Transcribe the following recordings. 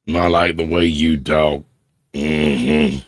I like the way you talk. Mm-hmm.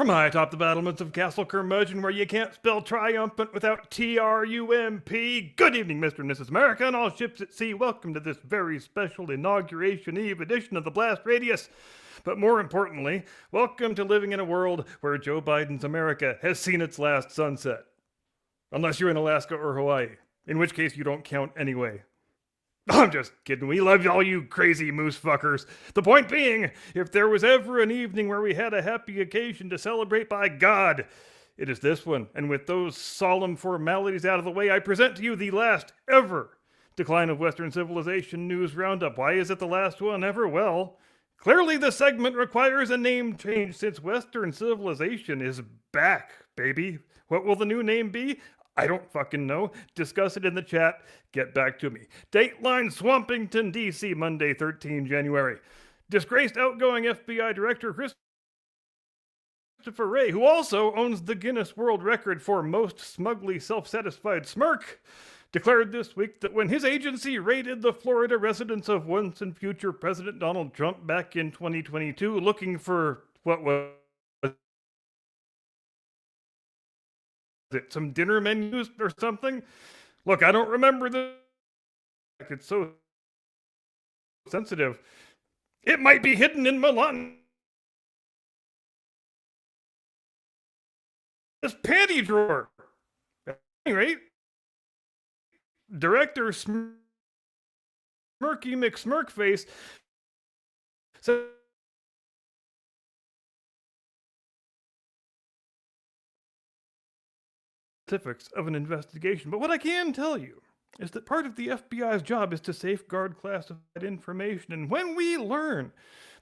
From high atop the battlements of Castle Curmudgeon, where you can't spell triumphant without Trump. Good evening, Mr. and Mrs. America, and all ships at sea. Welcome to this very special Inauguration Eve edition of the Blast Radius. But more importantly, welcome to living in a world where Joe Biden's America has seen its last sunset. Unless you're in Alaska or Hawaii, in which case you don't count anyway. I'm just kidding. We love all you crazy moose fuckers. The point being, if there was ever an evening where we had a happy occasion to celebrate, by God, it is this one. And with those solemn formalities out of the way, I present to you the last ever Decline of Western Civilization News Roundup. Why is it the last one ever? Well, clearly the segment requires a name change since Western Civilization is back, baby. What will the new name be? I don't fucking know. Discuss it in the chat. Get back to me. Dayline, Swampington, D.C., Monday, 13 January. Disgraced outgoing FBI Director Christopher Wray, who also owns the Guinness World Record for most smugly self-satisfied smirk, declared this week that when his agency raided the Florida residence of once and future President Donald Trump back in 2022 looking for what was it, some dinner menus or something? Look, I don't remember the. It's so sensitive. It might be hidden in Milan. This panty drawer. At any rate, Director Smirky McSmirkface said specifics of an investigation. But what I can tell you is that part of the FBI's job is to safeguard classified information. And when we learn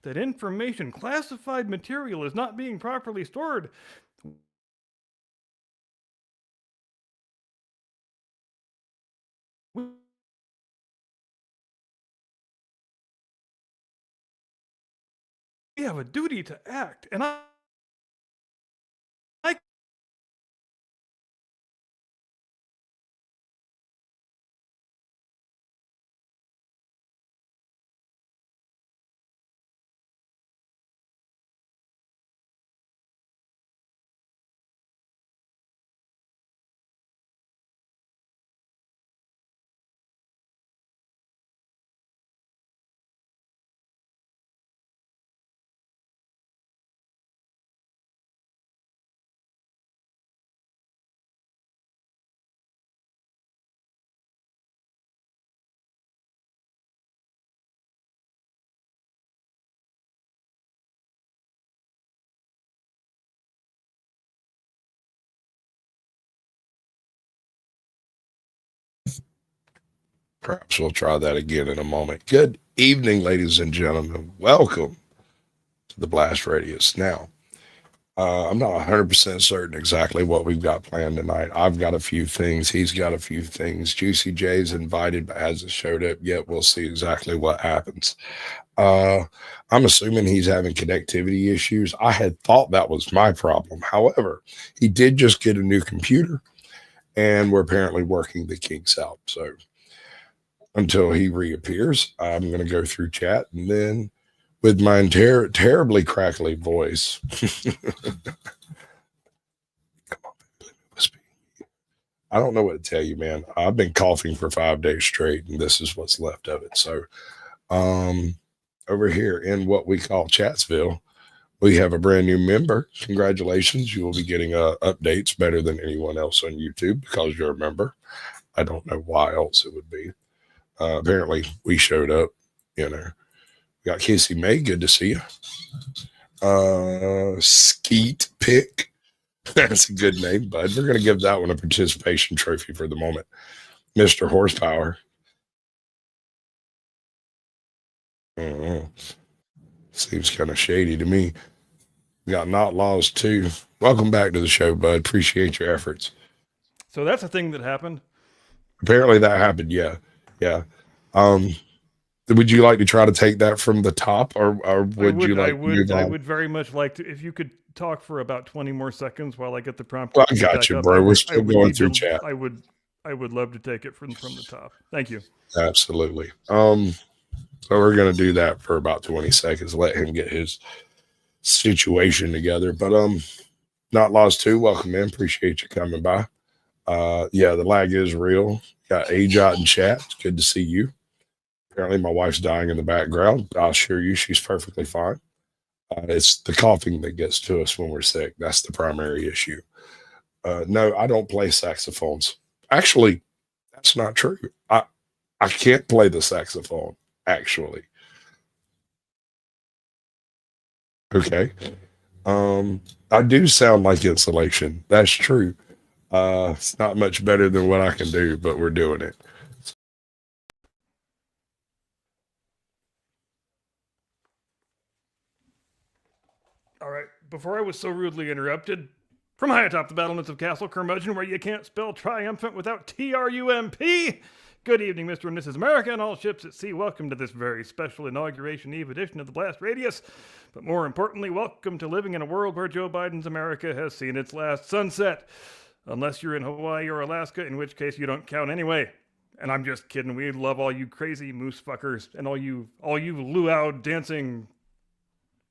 that information, classified material, is not being properly stored, we have a duty to act. And I Perhaps we'll try that again in a moment. Good evening, ladies and gentlemen. Welcome to the Blast Radius. Now, I'm not 100% certain exactly what we've got planned tonight. I've got a few things. He's got a few things. Juicy J's invited but hasn't showed up yet. We'll see exactly what happens. I'm assuming he's having connectivity issues. I had thought that was my problem. However, he did just get a new computer, and we're apparently working the kinks out. So until he reappears, I'm going to go through chat, and then with my terribly crackly voice. Come on, whisper. I don't know what to tell you, man. I've been coughing for 5 days straight, and this is what's left of it. So, over here in what we call Chatsville, we have a brand new member. Congratulations. You will be getting updates better than anyone else on YouTube because you're a member. I don't know why else it would be. Apparently, we showed up, you know. Got Kissy May. Good to see you. Skeet Pick. That's a good name, bud. We're going to give that one a participation trophy for the moment. Mr. Horsepower. Seems kind of shady to me. We got Not Laws too. Welcome back to the show, bud. Appreciate your efforts. So that's a thing that happened. Apparently that happened. Yeah. Would you like to try to take that from the top, or would you like to move on? I would very much like to. If you could talk for about 20 more seconds while I get the prompt. Well, I got you, bro. We're still going through chat. I would love to take it from the top. Thank you. Absolutely. So we're going to do that for about 20 seconds. Let him get his situation together. But Not Laws 2, welcome in. Appreciate you coming by. Yeah, the lag is real. Got Ajot in chat. It's good to see you. Apparently my wife's dying in the background. I'll assure you she's perfectly fine. It's the coughing that gets to us when we're sick. That's the primary issue. No, I don't play saxophones. Actually, that's not true. I can't play the saxophone, actually. Okay. I do sound like insulation. That's true. It's not much better than what I can do, but we're doing it. All right, before I was so rudely interrupted, from high atop the battlements of Castle Curmudgeon, where you can't spell triumphant without Trump, good evening, Mr. and Mrs. America and all ships at sea. Welcome to this very special Inauguration Eve edition of the Blast Radius. But more importantly, welcome to living in a world where Joe Biden's America has seen its last sunset. Unless you're in Hawaii or Alaska, in which case you don't count anyway. And I'm just kidding. We love all you crazy moose fuckers and all you luau dancing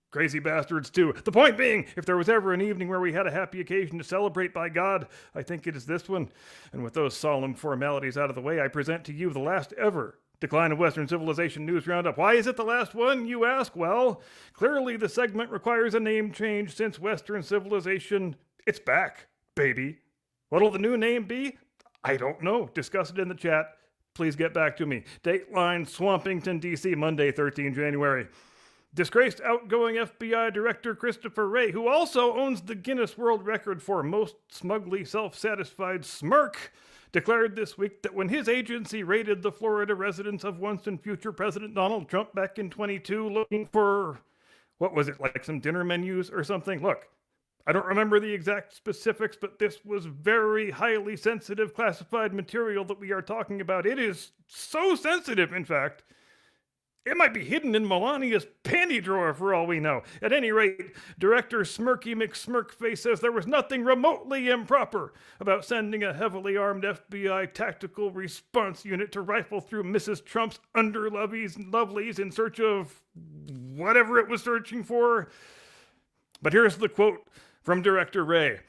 crazy bastards too. The point being, if there was ever an evening where we had a happy occasion to celebrate, by God, I think it is this one. And with those solemn formalities out of the way, I present to you the last ever Decline of Western Civilization News Roundup. Why is it the last one, you ask? Well, clearly the segment requires a name change since Western Civilization, it's back, baby. What'll the new name be? I don't know. Discuss it in the chat. Please get back to me. Dayline, Swampington, D.C., Monday, 13 January. Disgraced outgoing FBI Director Christopher Wray, who also owns the Guinness World Record for most smugly self-satisfied smirk, declared this week that when his agency raided the Florida residence of once and future President Donald Trump back in 22 looking for, what was it, like some dinner menus or something? Look, I don't remember the exact specifics, but this was very highly sensitive classified material that we are talking about. It is so sensitive, in fact. It might be hidden in Melania's panty drawer for all we know. At any rate, Director Smirky McSmirkface says there was nothing remotely improper about sending a heavily armed FBI tactical response unit to rifle through Mrs. Trump's lovelies in search of whatever it was searching for. But here's the quote from Director Wray.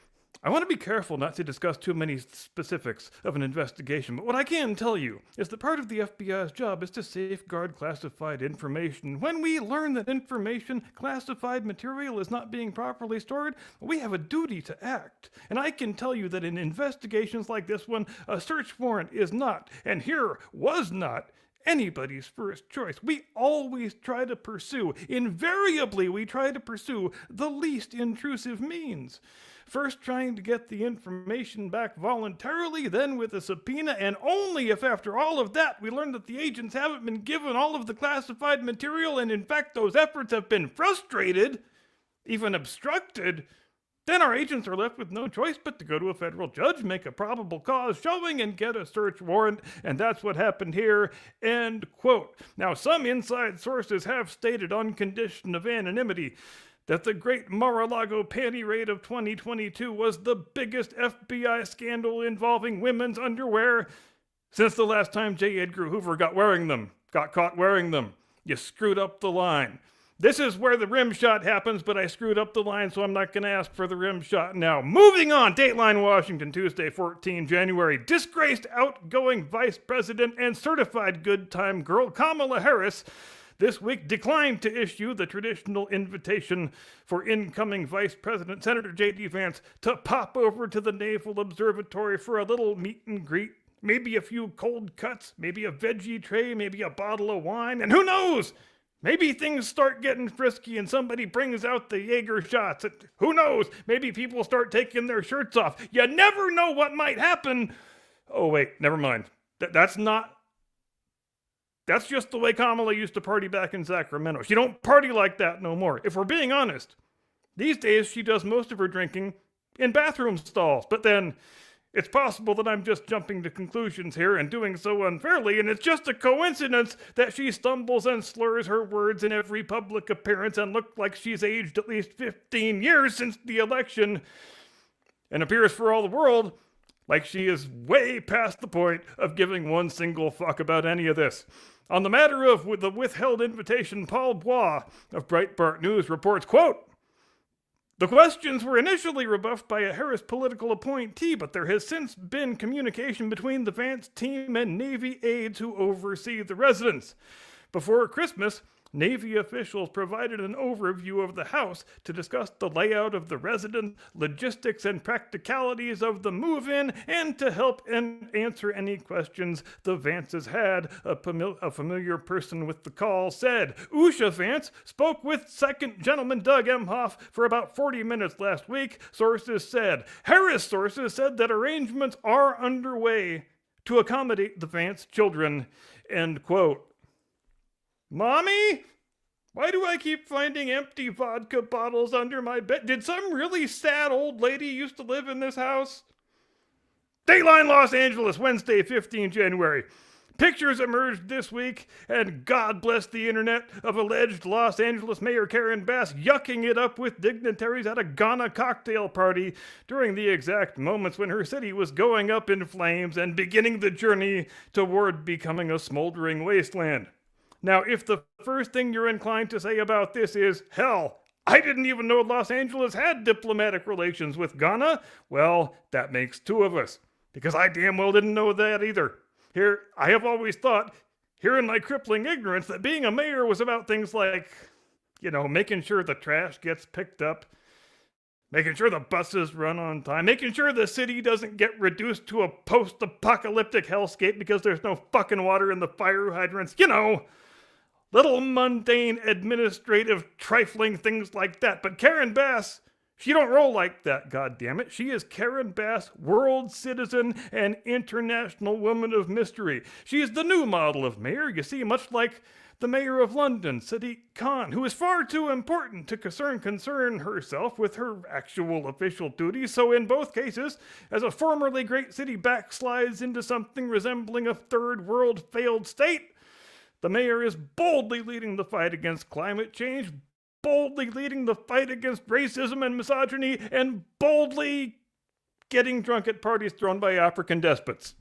I want to be careful not to discuss too many specifics of an investigation, but what I can tell you is that part of the FBI's job is to safeguard classified information. When we learn that information, classified material, is not being properly stored, we have a duty to act. And I can tell you that in investigations like this one, a search warrant is not, and here was not, anybody's first choice. We always try to pursue, invariably, we try to pursue the least intrusive means. First trying to get the information back voluntarily, then with a subpoena, and only if after all of that we learn that the agents haven't been given all of the classified material and in fact those efforts have been frustrated, even obstructed, then our agents are left with no choice but to go to a federal judge, make a probable cause showing, and get a search warrant, and that's what happened here, end quote. Now, some inside sources have stated on condition of anonymity that the great Mar-a-Lago panty raid of 2022 was the biggest FBI scandal involving women's underwear since the last time J. Edgar Hoover got caught wearing them. You screwed up the line. This is where the rim shot happens, but I screwed up the line, so I'm not going to ask for the rim shot now. Moving on, Dayline, Washington, Tuesday, 14 January. Disgraced outgoing vice president and certified good time girl Kamala Harris this week declined to issue the traditional invitation for incoming Vice President Senator J.D. Vance to pop over to the Naval Observatory for a little meet and greet. Maybe a few cold cuts, maybe a veggie tray, maybe a bottle of wine, and who knows? Maybe things start getting frisky and somebody brings out the Jaeger shots. Who knows? Maybe people start taking their shirts off. You never know what might happen. Oh, wait, never mind. That's just the way Kamala used to party back in Sacramento. She don't party like that no more. If we're being honest, these days she does most of her drinking in bathroom stalls. But then it's possible that I'm just jumping to conclusions here and doing so unfairly, and it's just a coincidence that she stumbles and slurs her words in every public appearance and looks like she's aged at least 15 years since the election and appears for all the world like she is way past the point of giving one single fuck about any of this. On the matter of the withheld invitation, Paul Bois of Breitbart News reports, quote, "The questions were initially rebuffed by a Harris political appointee, but there has since been communication between the Vance team and Navy aides who oversee the residence. Before Christmas, Navy officials provided an overview of the house to discuss the layout of the residence, logistics and practicalities of the move-in, and to help answer any questions the Vances had, a familiar person with the call said. Usha Vance spoke with second gentleman Doug Emhoff for about 40 minutes last week, sources said. Harris sources said that arrangements are underway to accommodate the Vance children, end quote. Mommy? Why do I keep finding empty vodka bottles under my bed? Did some really sad old lady used to live in this house? Dayline, Los Angeles, Wednesday, 15 January. Pictures emerged this week, and God bless the internet, of alleged Los Angeles Mayor Karen Bass yucking it up with dignitaries at a Ghana cocktail party during the exact moments when her city was going up in flames and beginning the journey toward becoming a smoldering wasteland. Now, if the first thing you're inclined to say about this is, hell, I didn't even know Los Angeles had diplomatic relations with Ghana, well, that makes two of us, because I damn well didn't know that either. Here, I have always thought, here in my crippling ignorance, that being a mayor was about things like, making sure the trash gets picked up, making sure the buses run on time, making sure the city doesn't get reduced to a post-apocalyptic hellscape because there's no fucking water in the fire hydrants, little mundane administrative trifling things like that. But Karen Bass, she don't roll like that, goddammit. She is Karen Bass, world citizen and international woman of mystery. She is the new model of mayor, you see, much like the mayor of London, Sadiq Khan, who is far too important to concern herself with her actual official duties. So in both cases, as a formerly great city backslides into something resembling a third world failed state, the mayor is boldly leading the fight against climate change, boldly leading the fight against racism and misogyny, and boldly getting drunk at parties thrown by African despots.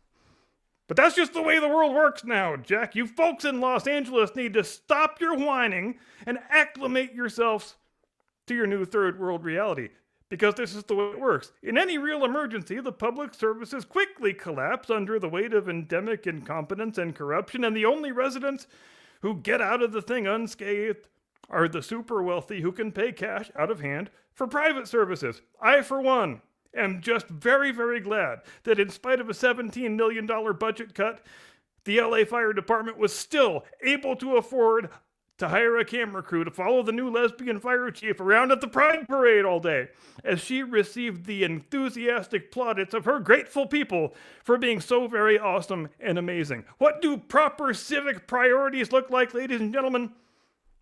But that's just the way the world works now, Jack. You folks in Los Angeles need to stop your whining and acclimate yourselves to your new third world reality. Because this is the way it works. In any real emergency, the public services quickly collapse under the weight of endemic incompetence and corruption, and the only residents who get out of the thing unscathed are the super wealthy who can pay cash out of hand for private services. I, for one, am just very, very glad that in spite of a $17 million budget cut, the LA Fire Department was still able to afford to hire a camera crew to follow the new lesbian fire chief around at the Pride Parade all day, as she received the enthusiastic plaudits of her grateful people for being so very awesome and amazing. What do proper civic priorities look like, ladies and gentlemen?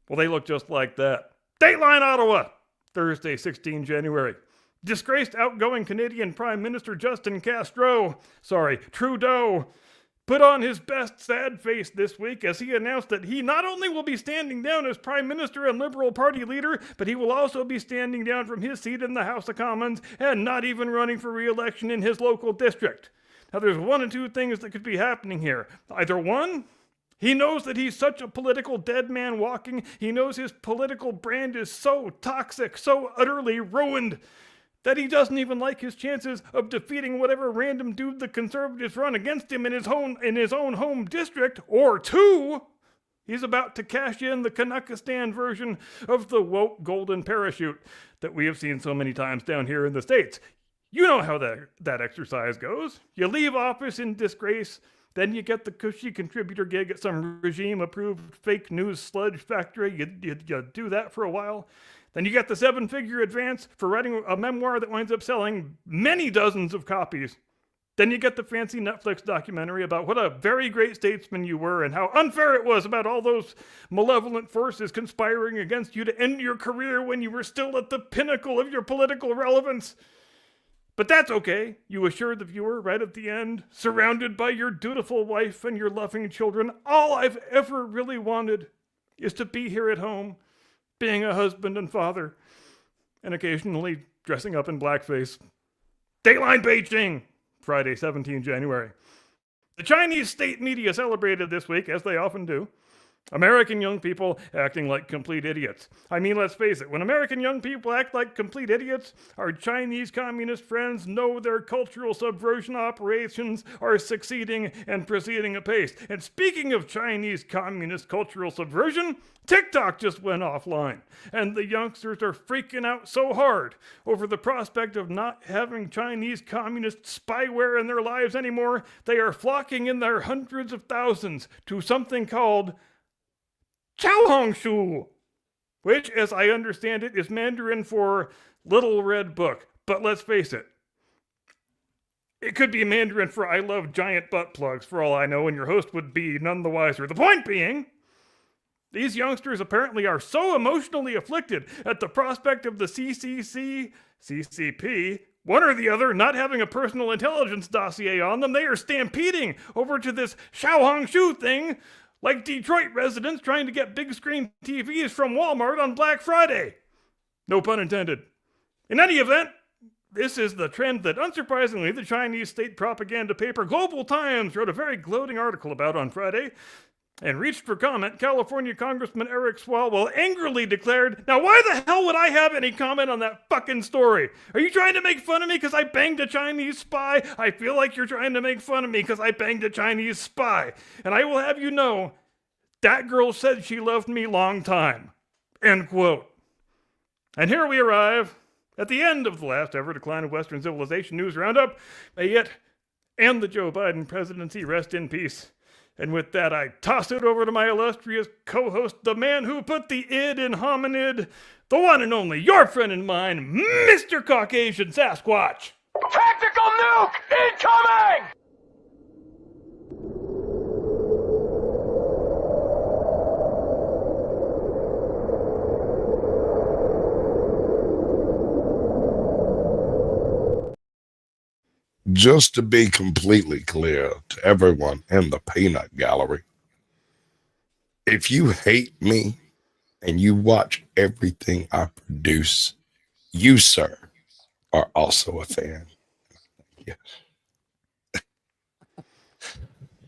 Well, they look just like that. Dayline, Ottawa, Thursday, 16 January. Disgraced outgoing Canadian Prime Minister Justin Trudeau, put on his best sad face this week as he announced that he not only will be standing down as Prime Minister and Liberal Party leader, but he will also be standing down from his seat in the House of Commons and not even running for re-election in his local district. Now, there's one of two things that could be happening here. Either one, he knows that he's such a political dead man walking, he knows his political brand is so toxic, so utterly ruined, that he doesn't even like his chances of defeating whatever random dude the Conservatives run against him in his own home district. Or two, he's about to cash in the Canuckistan version of the woke golden parachute that we have seen so many times down here in the States. You know how that exercise goes. You leave office in disgrace, then you get the cushy contributor gig at some regime-approved fake news sludge factory. You do that for a while. Then you get the 7-figure advance for writing a memoir that winds up selling many dozens of copies. Then you get the fancy Netflix documentary about what a very great statesman you were and how unfair it was about all those malevolent forces conspiring against you to end your career when you were still at the pinnacle of your political relevance. But that's okay, you assure the viewer right at the end, surrounded by your dutiful wife and your loving children. All I've ever really wanted is to be here at home, being a husband and father, and occasionally dressing up in blackface. Dayline, Beijing, Friday, 17 January. The Chinese state media celebrated this week, as they often do, American young people acting like complete idiots. I mean, let's face it, when American young people act like complete idiots, our Chinese communist friends know their cultural subversion operations are succeeding and proceeding apace. And speaking of Chinese communist cultural subversion, TikTok just went offline, and the youngsters are freaking out so hard over the prospect of not having Chinese communist spyware in their lives anymore, they are flocking in their hundreds of thousands to something called Xiaohongshu, which, as I understand it, is Mandarin for Little Red Book. But let's face it, it could be Mandarin for I love giant butt plugs, for all I know, and your host would be none the wiser. The point being, these youngsters apparently are so emotionally afflicted at the prospect of the CCP, one or the other, not having a personal intelligence dossier on them, they are stampeding over to this Xiaohongshu thing, like Detroit residents trying to get big screen TVs from Walmart on Black Friday. No pun intended. In any event, this is the trend that, unsurprisingly, the Chinese state propaganda paper Global Times wrote a very gloating article about on Friday, and reached for comment. California Congressman Eric Swalwell angrily declared, "Now why the hell would I have any comment on that fucking story? Are you trying to make fun of me because I banged a Chinese spy? I feel like you're trying to make fun of me because I banged a Chinese spy. And I will have you know, that girl said she loved me long time." End quote. And here we arrive at the end of the last ever Decline of Western Civilization News Roundup. May it and the Joe Biden presidency rest in peace. And with that, I toss it over to my illustrious co-host, the man who put the id in hominid, the one and only, your friend and mine, Mr. Caucasian Sasquatch. Tactical nuke incoming! Just to be completely clear to everyone in the peanut gallery, if you hate me and you watch everything I produce, you, sir, are also a fan. Yes.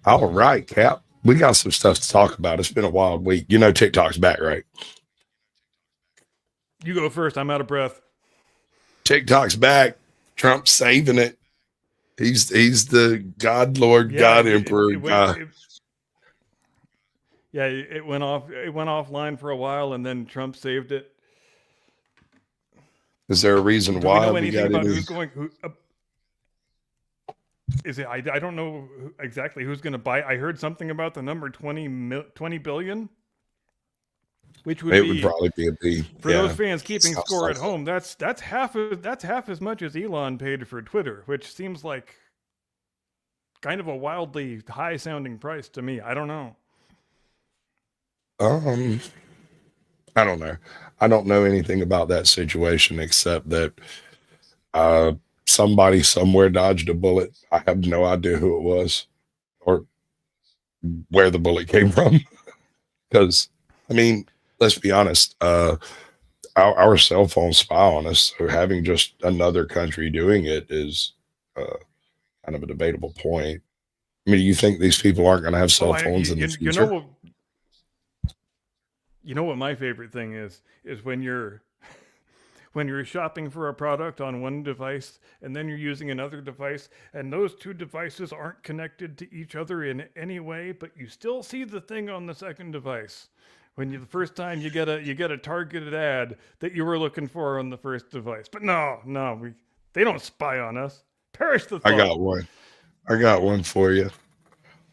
All right, Cap. We got some stuff to talk about. It's been a wild week. You know TikTok's back, right? You go first. I'm out of breath. TikTok's back. Trump's saving it. He's the God Lord, God Emperor guy. It went offline for a while, and then Trump saved it. Is there a reason Do why? we know anything about who's going? Is it? I don't know exactly who's going to buy. I heard something about the number 20 billion, which would It would be probably be a B. for those Yeah. fans keeping Sounds score like at home. That's half as much as Elon paid for Twitter, which seems like kind of a wildly high sounding price to me. I don't know. I don't know. I don't know anything about that situation except that somebody somewhere dodged a bullet. I have no idea who it was or where the bullet came from. Because, I mean, let's be honest, our cell phones spy on us. So having just another country doing it is kind of a debatable point. I mean, do you think these people aren't going to have Oh, cell phones in the you future? know what my favorite thing is when you're shopping for a product on one device and then you're using another device and those two devices aren't connected to each other in any way, but you still see the thing on the second device. When the first time you get a targeted ad that you were looking for on the first device. But they don't spy on us. Perish the thought. I got one for you.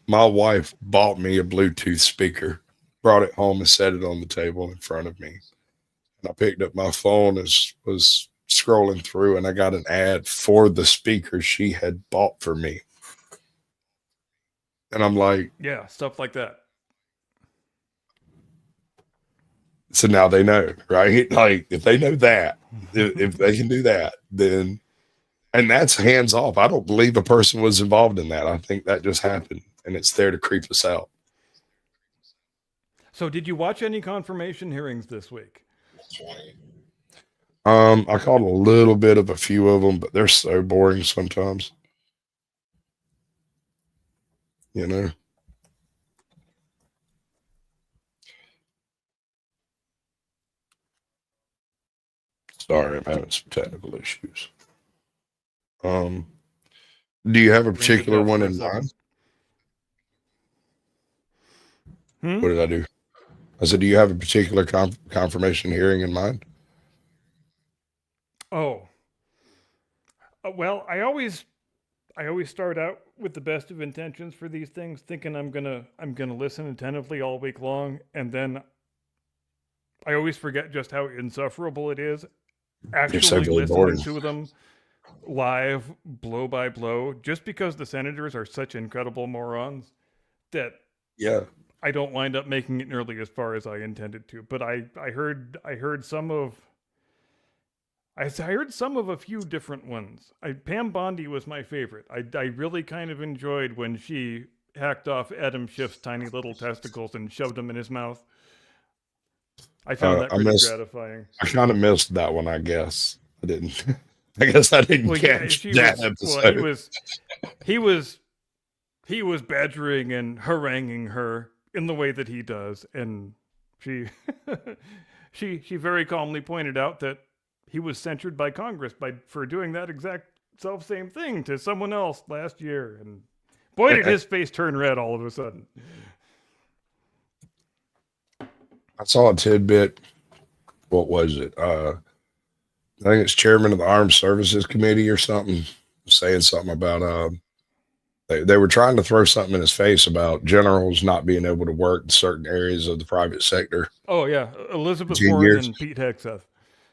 My wife bought me a Bluetooth speaker, brought it home and set it on the table in front of me. And I picked up my phone and was scrolling through, and I got an ad for the speaker she had bought for me. And I'm like, yeah, stuff like that. So now they know, right? Like if they know that, if they can do that, then, and that's hands off. I don't believe a person was involved in that. I think that just happened and it's there to creep us out. So did you watch any confirmation hearings this week? I caught a little bit of a few of them, but they're so boring sometimes. You know? Sorry, I'm having some technical issues. Do you have a particular one in mind? What did I do? I said, do you have a particular confirmation hearing in mind? Oh, well, I always start out with the best of intentions for these things, thinking I'm gonna listen attentively all week long, and then I always forget just how insufferable it is actually listening to them live, blow by blow, just because the senators are such incredible morons that I don't wind up making it nearly as far as I intended to. But I heard some of a few different ones. Pam Bondi was my favorite. I really kind of enjoyed when she hacked off Adam Schiff's tiny little testicles and shoved them in his mouth. I found that pretty gratifying. I kind of missed that one, I guess. I didn't. I guess I didn't catch that episode. Well, he was badgering and haranguing her in the way that he does, and she she very calmly pointed out that he was censured by Congress for doing that exact same thing to someone else last year, and boy did his face turn red all of a sudden. I saw a tidbit. What was it? I think it's chairman of the Armed Services Committee or something, saying something about they were trying to throw something in his face about generals not being able to work in certain areas of the private sector. Oh yeah, Elizabeth Warren and Pete Hegseth.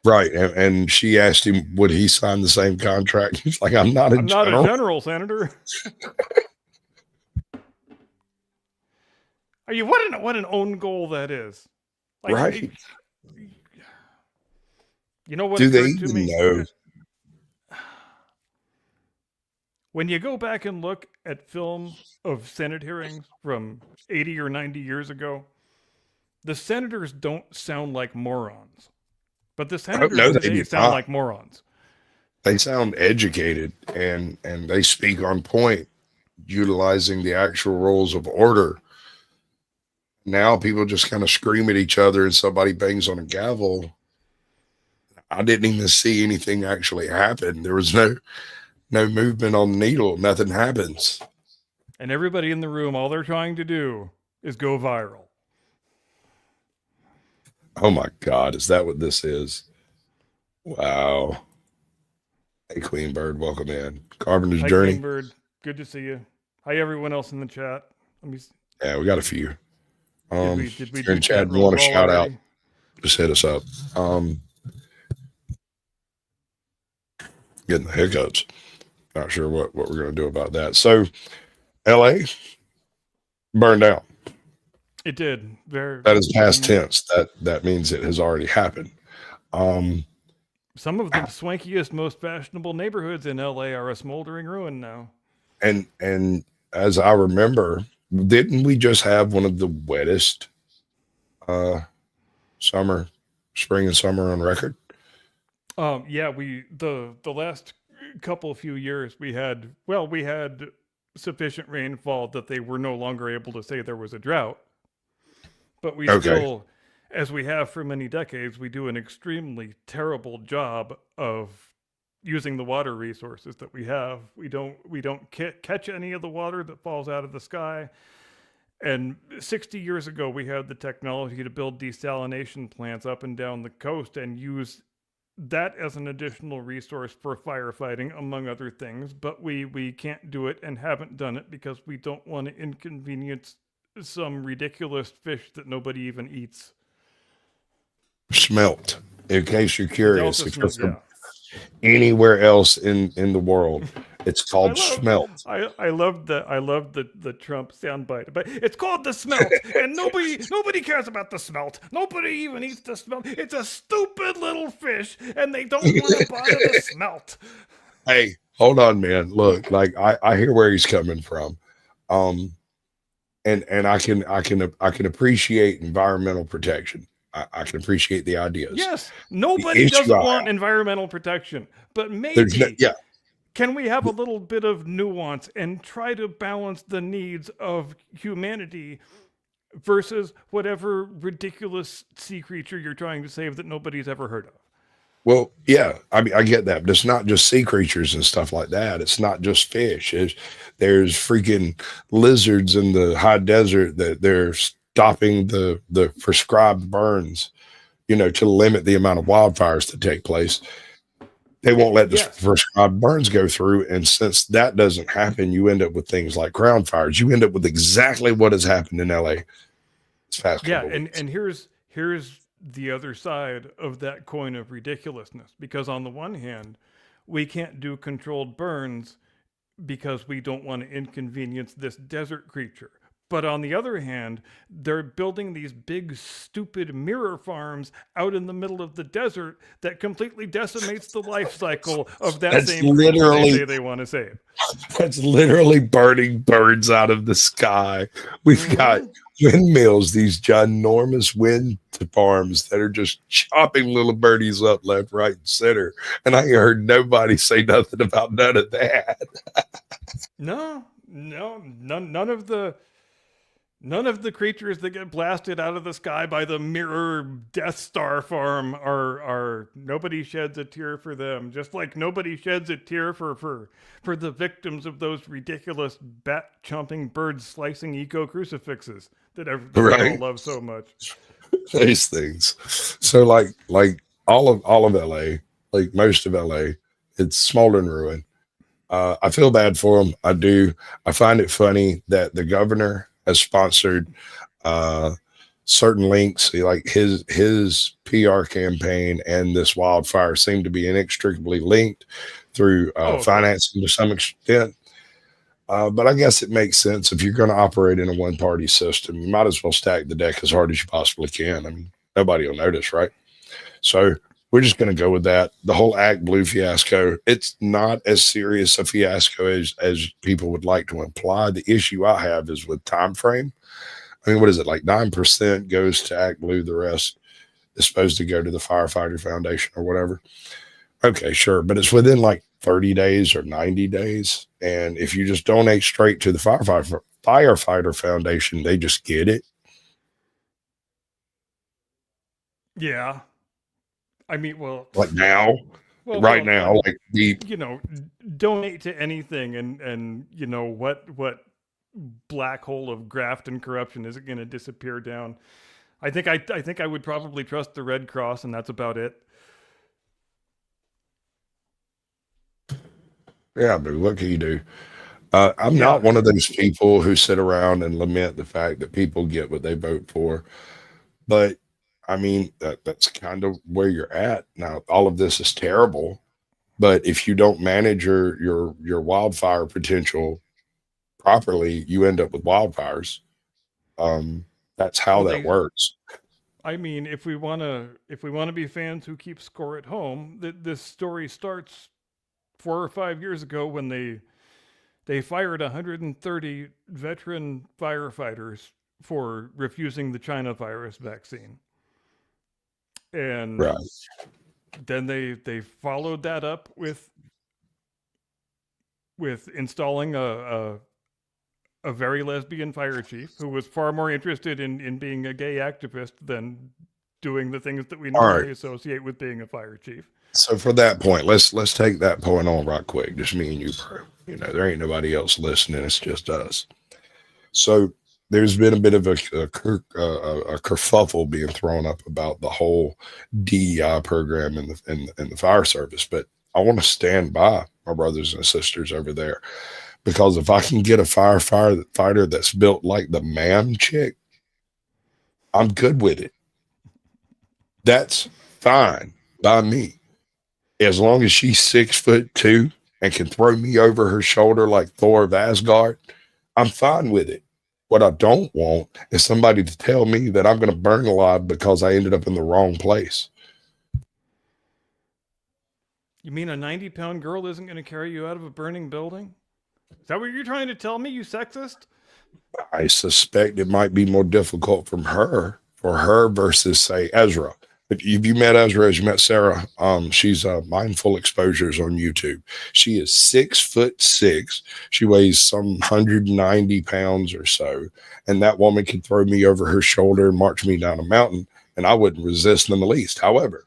Right, and she asked him, would he sign the same contract? He's like, I'm not a general, Senator. Are you what an own goal that is? Like, right. You know what? Do they even know? When you go back and look at film of Senate hearings from 80 or 90 years ago, the senators don't sound like morons. But the senators today sound like morons. They sound educated and they speak on point, utilizing the actual rules of order. Now people just kind of scream at each other and somebody bangs on a gavel. I didn't even see anything actually happen. There was no movement on the needle. Nothing happens. And everybody in the room, all they're trying to do is go viral. Oh my God, is that what this is? Wow. Hey, QueenBird, welcome in. Carpenter's Journey. QueenBird. Good to see you. Hi, everyone else in the chat. Let me. Yeah, we got a few. Did we If you're do in chat chat, you roll want to call shout out, already? just hit us up. Getting the hiccups. Not sure what we're going to do about that. So, LA burned down. It did. Very. That is past tense. That means it has already happened. Some of the swankiest, most fashionable neighborhoods in LA are a smoldering ruin now. And as I remember, didn't we just have one of the wettest spring and summer on record? Yeah, the last few years we had sufficient rainfall that they were no longer able to say there was a drought. But we Okay. still, as we have for many decades, we do an extremely terrible job of using the water resources that we have. We don't catch any of the water that falls out of the sky. And 60 years ago, we had the technology to build desalination plants up and down the coast and use that as an additional resource for firefighting, among other things. But we can't do it and haven't done it because we don't want to inconvenience some ridiculous fish that nobody even eats. Smelt, in case you're curious. If you're from Yeah. anywhere else in the world, it's called smelt. I love the Trump soundbite, but it's called the smelt, and nobody cares about the smelt. Nobody even eats the smelt. It's a stupid little fish, and they don't want to buy the smelt. Hey, hold on, man. Look, like I hear where he's coming from. And I can appreciate environmental protection. I can appreciate the ideas. Yes, nobody doesn't want environmental protection, but maybe can we have a little bit of nuance and try to balance the needs of humanity versus whatever ridiculous sea creature you're trying to save that nobody's ever heard of? Well, yeah, I mean, I get that, but it's not just sea creatures and stuff like that. It's not just fish. There's freaking lizards in the high desert that they're stopping the prescribed burns, to limit the amount of wildfires that take place. They won't let the prescribed burns go through. And since that doesn't happen, you end up with things like ground fires. You end up with exactly what has happened in LA. It's fast. Yeah, and here's the other side of that coin of ridiculousness. Because on the one hand, we can't do controlled burns because we don't want to inconvenience this desert creature. But on the other hand, they're building these big, stupid mirror farms out in the middle of the desert that completely decimates the life cycle of that same creature they say they want to save. That's literally burning birds out of the sky. We've got windmills, these ginormous wind farms that are just chopping little birdies up left, right, and center. And I heard nobody say nothing about none of that. No, none of the creatures that get blasted out of the sky by the mirror Death Star farm are nobody sheds a tear for them. Just like nobody sheds a tear for the victims of those ridiculous bat chomping, bird slicing eco crucifixes that everyone all loves so much. These things. So like all of LA, like most of LA, it's smoldering ruin. I feel bad for them. I do. I find it funny that the governor has sponsored certain links, like his PR campaign and this wildfire seem to be inextricably linked through financing to some extent. But I guess it makes sense. If you're going to operate in a one-party system, you might as well stack the deck as hard as you possibly can. I mean, nobody will notice, right? So we're just going to go with that. The whole Act Blue fiasco, it's not as serious a fiasco as people would like to imply. The issue I have is with time frame. I mean, what is it, like 9% goes to Act Blue, the rest is supposed to go to the Firefighter Foundation or whatever. Okay, sure, but it's within like 30 days or 90 days. And if you just donate straight to the Firefighter Foundation, they just get it. Yeah. I mean, like now, right now, like donate to anything, and what black hole of graft and corruption isn't going to disappear down. I think I would probably trust the Red Cross, and that's about it. Yeah, but what can you do? I'm Yeah. not one of those people who sit around and lament the fact that people get what they vote for. But I mean, that's kind of where you're at now. All of this is terrible, but if you don't manage your wildfire potential properly, you end up with wildfires. That's how Well, that works. I mean, if we wanna be fans who keep score at home, this story starts 4 or 5 years ago when they fired 130 veteran firefighters for refusing the China virus vaccine, and Right. then they followed that up with installing a very lesbian fire chief who was far more interested in being a gay activist than doing the things that we All normally right. associate with being a fire chief. So for that point, let's take that point on right quick. Just me and you, bro. You know, there ain't nobody else listening. It's just us. So there's been a bit of a kerfuffle being thrown up about the whole DEI program in the fire service, but I want to stand by my brothers and sisters over there, because if I can get a firefighter that's built like the man chick, I'm good with it. That's fine by me, as long as she's 6'2" and can throw me over her shoulder like Thor of Asgard. I'm fine with it. What I don't want is somebody to tell me that I'm going to burn alive because I ended up in the wrong place. You mean a 90-pound girl isn't going to carry you out of a burning building? Is that what you're trying to tell me, you sexist? I suspect it might be more difficult for her versus, say, Ezra. If you met Ezra, as you met Sarah, she's Mindful Exposures on YouTube. She is 6'6". She weighs some 190 pounds or so. And that woman could throw me over her shoulder and march me down a mountain, and I wouldn't resist in the least. However,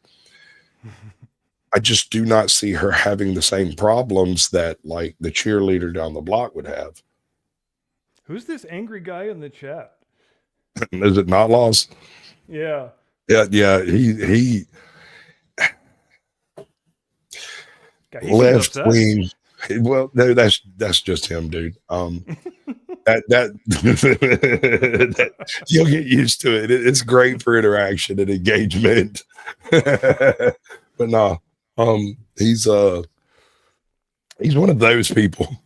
I just do not see her having the same problems that, like, the cheerleader down the block would have. Who's this angry guy in the chat? Is it not Laws? Yeah. Yeah. He God, he seems left upset. wing. Well, no, that's just him, dude. That you'll get used to it. It's great for interaction and engagement. But no, he's one of those people.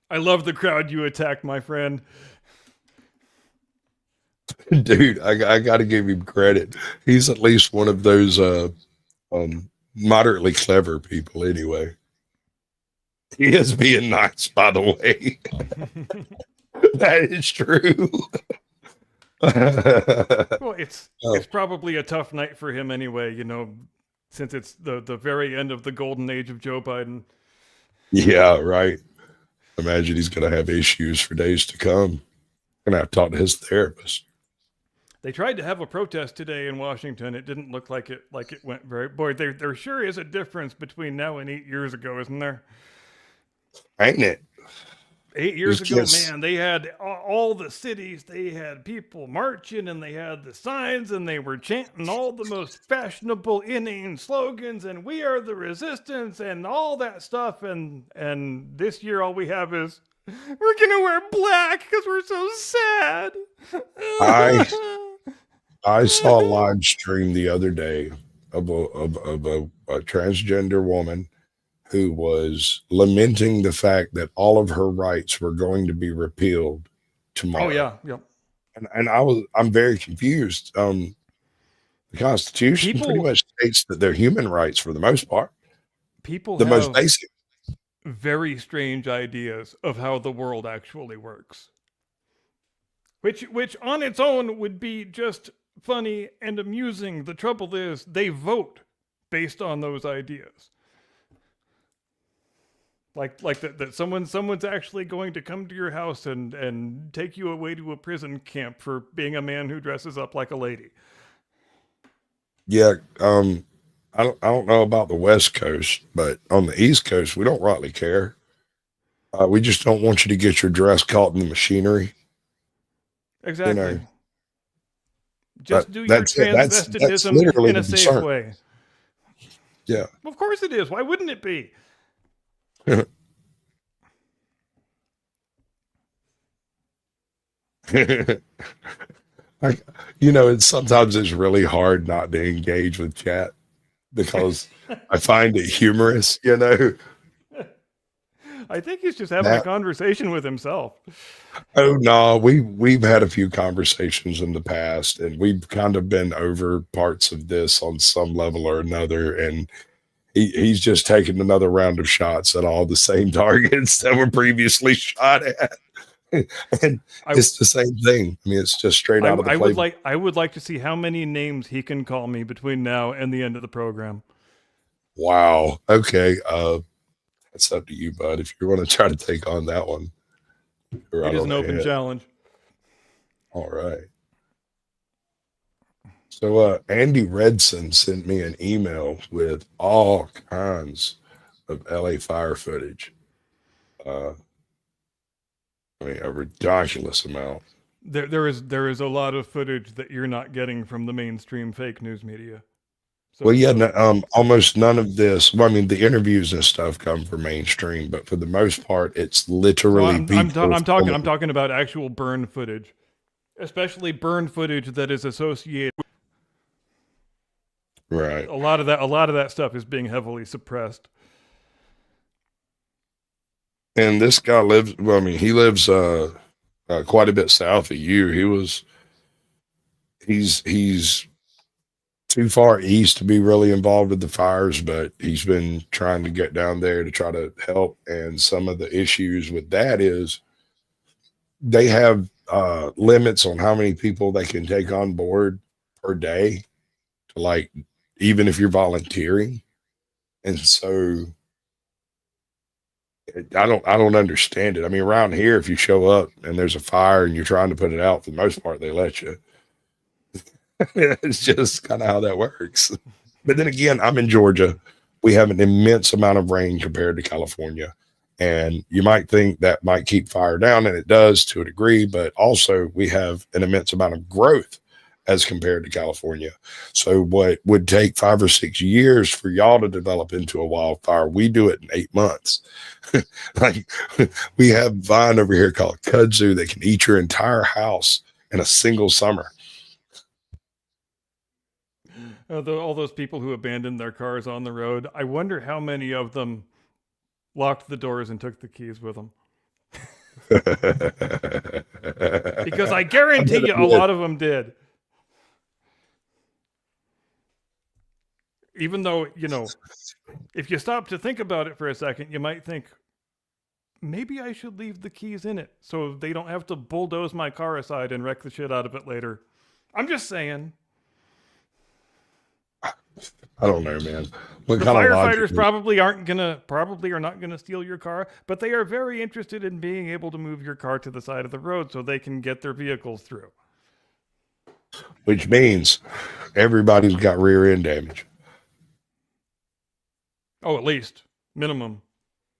I love the crowd you attacked, my friend. Dude, I got to give him credit. He's at least one of those moderately clever people anyway. He is being nice, by the way. That is true. Well, it's probably a tough night for him anyway, you know, since it's the very end of the golden age of Joe Biden. Yeah, right. Imagine he's going to have issues for days to come. Going to have to talk to his therapist. They tried to have a protest today in Washington. It didn't look like it went very. Boy, there sure is a difference between now and 8 years ago, isn't there? Ain't it? 8 years ago, man, they had all the cities. They had people marching, and they had the signs, and they were chanting all the most fashionable, inane slogans, and "We are the resistance," and all that stuff. And this year, all we have is, "We're gonna wear black because we're so sad." I saw a live stream the other day of a transgender woman who was lamenting the fact that all of her rights were going to be repealed tomorrow. Oh yeah, yep. And I'm very confused. The Constitution pretty much states that they're human rights for the most part. People the have most basic. very strange ideas of how the world actually works. Which on its own would be just funny and amusing. The trouble is they vote based on those ideas. Like that someone's actually going to come to your house and take you away to a prison camp for being a man who dresses up like a lady. Yeah, I don't know about the West Coast, but on the East Coast, we don't rightly care. We just don't want you to get your dress caught in the machinery. Exactly. You know, just do your transvestitism in a safe way. Yeah. Of course it is. Why wouldn't it be? I, sometimes it's really hard not to engage with chat because I find it humorous, I think he's just having a That, conversation with himself. oh no, we've had a few conversations in the past and we've kind of been over parts of this on some level or another. And he's just taking another round of shots at all the same targets that were previously shot at. And I, it's the same thing. I mean, it's just straight out of the playbook. I would like to see how many names he can call me between now and the end of the program. Wow. Okay. That's up to you, bud. If you want to try to take on that one, you're right It is on an open ahead. challenge. All right. So Andy Redson sent me an email with all kinds of LA fire footage. I mean, a ridiculous amount. There is a lot of footage that you're not getting from the mainstream fake news media. So, Well, yeah, almost none of this. Well, I mean, the interviews and stuff come from mainstream, but for the most part, it's literally people. I'm talking about actual burn footage, especially burn footage that is associated. Right. A lot of that stuff is being heavily suppressed. And this guy lives. Well, I mean, he lives quite a bit south of you. He's too far east to be really involved with the fires, but he's been trying to get down there to try to help. And some of the issues with that is they have limits on how many people they can take on board per day, to like, even if you're volunteering. And so I don't understand it. I mean, around here, if you show up and there's a fire and you're trying to put it out, for the most part, they let you. It's just kind of how that works. But then again, I'm in Georgia. We have an immense amount of rain compared to California. And you might think that might keep fire down, and it does to a degree, but also we have an immense amount of growth as compared to California. So what would take 5 or 6 years for y'all to develop into a wildfire, we do it in 8 months. Like, we have vine over here called kudzu that can eat your entire house in a single summer. All those people who abandoned their cars on the road, I wonder how many of them locked the doors and took the keys with them. Because I guarantee you a lot of them did. Even though, if you stop to think about it for a second, you might think, maybe I should leave the keys in it so they don't have to bulldoze my car aside and wreck the shit out of it later. I'm just saying. I don't know, man. The firefighters probably are not gonna steal your car, but they are very interested in being able to move your car to the side of the road so they can get their vehicles through. Which means everybody's got rear end damage. Oh, at least minimum.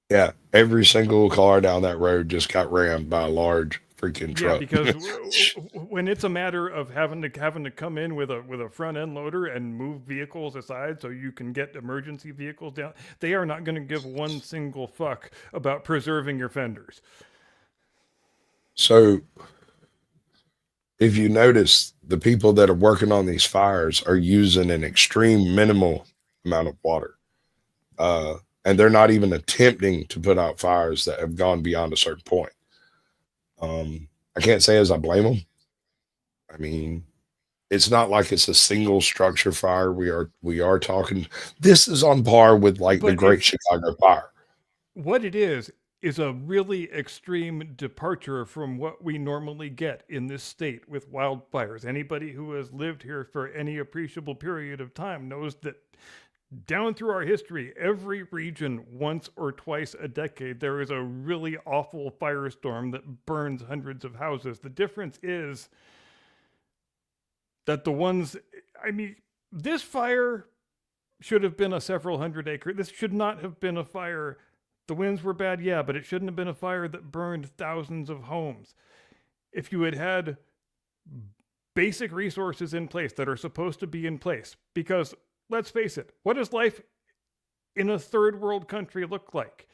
Yeah, every single car down that road just got rammed by a large freaking truck. Yeah, because when it's a matter of having to come in with a front end loader and move vehicles aside so you can get emergency vehicles down, they are not going to give one single fuck about preserving your fenders. So, if you notice, the people that are working on these fires are using an extreme minimal amount of water. And they're not even attempting to put out fires that have gone beyond a certain point. I can't say as I blame them. I mean, it's not like it's a single structure fire. We are talking. This is on par with the Great Chicago Fire. What it is a really extreme departure from what we normally get in this state with wildfires. Anybody who has lived here for any appreciable period of time knows that down through our history, every region, once or twice a decade, there is a really awful firestorm that burns hundreds of houses. The difference is that this fire should have been a several hundred acre. This should not have been a fire. The winds were bad, yeah, but it shouldn't have been a fire that burned thousands of homes. If you had basic resources in place that are supposed to be in place, because let's face it, what is life in a third world country look like?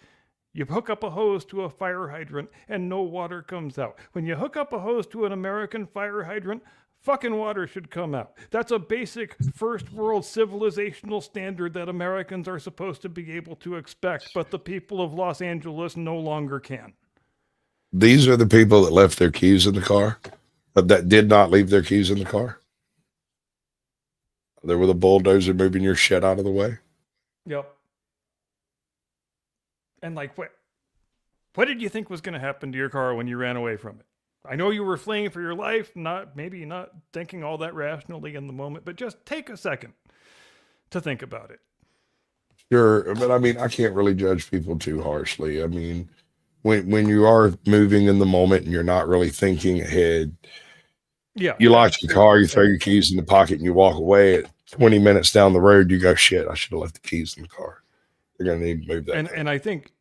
You hook up a hose to a fire hydrant and no water comes out. When you hook up a hose to an American fire hydrant, fucking water should come out. That's a basic first world civilizational standard that Americans are supposed to be able to expect, but the people of Los Angeles no longer can. These are the people that left their keys in the car, that did not leave their keys in the car. There with a bulldozer moving your shit out of the way. Yep. And like, what did you think was going to happen to your car when you ran away from it? I know you were fleeing for your life, maybe not thinking all that rationally in the moment, but just take a second to think about it. Sure, but I mean, I can't really judge people too harshly. I mean, when you are moving in the moment and you're not really thinking ahead, Yeah, you lock your car, you throw your keys in the pocket, and you walk away. At 20 minutes down the road, you go, "Shit, I should have left the keys in the car." You're gonna need to move that. And I think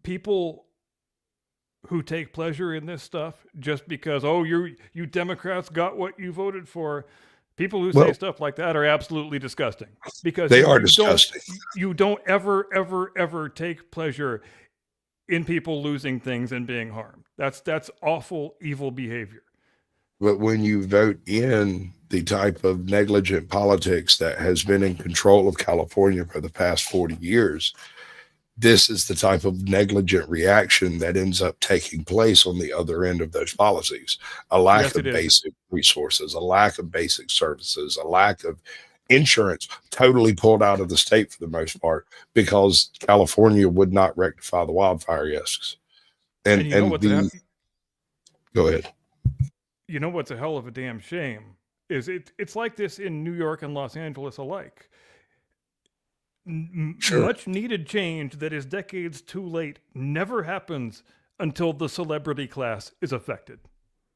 people who take pleasure in this stuff just because you Democrats got what you voted for, people who say stuff like that are absolutely disgusting, because they are disgusting. You don't ever take pleasure in people losing things and being harmed. That's awful, evil behavior. But when you vote in the type of negligent politics that has been in control of California for the past 40 years, this is the type of negligent reaction that ends up taking place on the other end of those policies. A lack of basic resources, a lack of basic services, a lack of insurance, totally pulled out of the state for the most part, because California would not rectify the wildfire risks. And you know go ahead. You know what's a hell of a damn shame is it's like this in New York and Los Angeles alike. Sure. Much needed change that is decades too late never happens until the celebrity class is affected.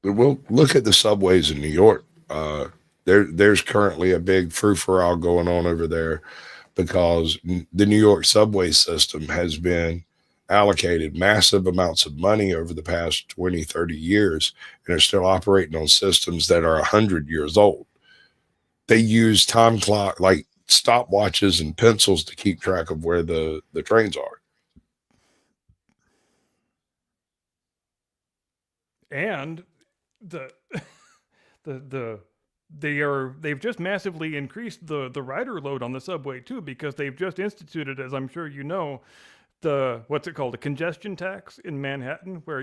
Well, look at the subways in New York. There's currently a big frou-for-all going on over there because the New York subway system has been allocated massive amounts of money over the past 20, 30 years, and are still operating on systems that are 100 years old. They use time clock, like stopwatches and pencils, to keep track of where the trains are. And they've just massively increased the rider load on the subway too, because they've just instituted, as I'm sure you know, what's it called, a congestion tax in Manhattan, where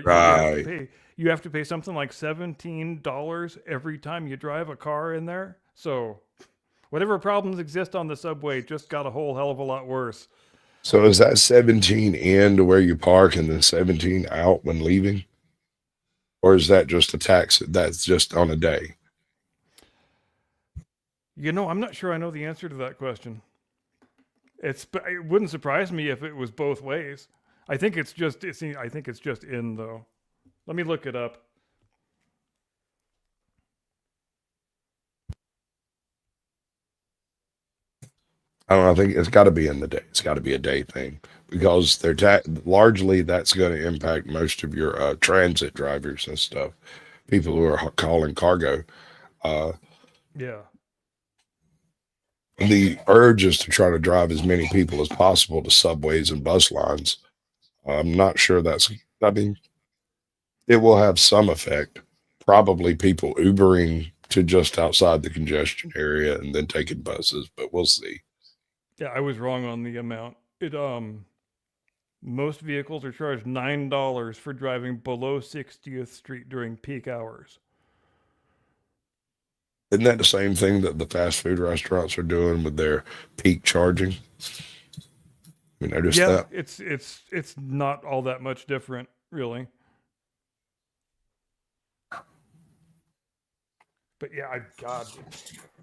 you have to pay something like $17 every time you drive a car in there. So whatever problems exist on the subway just got a whole hell of a lot worse. So is that 17 in to where you park and then 17 out when leaving? Or is that just a tax that's just on a day? You know, I'm not sure I know the answer to that question. It wouldn't surprise me if it was both ways. I think it's just in, though. Let me look it up. I don't know. I think it's got to be in the day. It's got to be a day thing, because they're largely that's going to impact most of your transit drivers and stuff, people who are calling cargo. Yeah. The urge is to try to drive as many people as possible to subways and bus lines. I'm not sure I mean, it will have some effect. Probably people Ubering to just outside the congestion area and then taking buses, but we'll see. Yeah, I was wrong on the amount. Most vehicles are charged $9 for driving below 60th Street during peak hours. Isn't that the same thing that the fast food restaurants are doing with their peak charging? You noticed that? It's not all that much different, really. But yeah, God,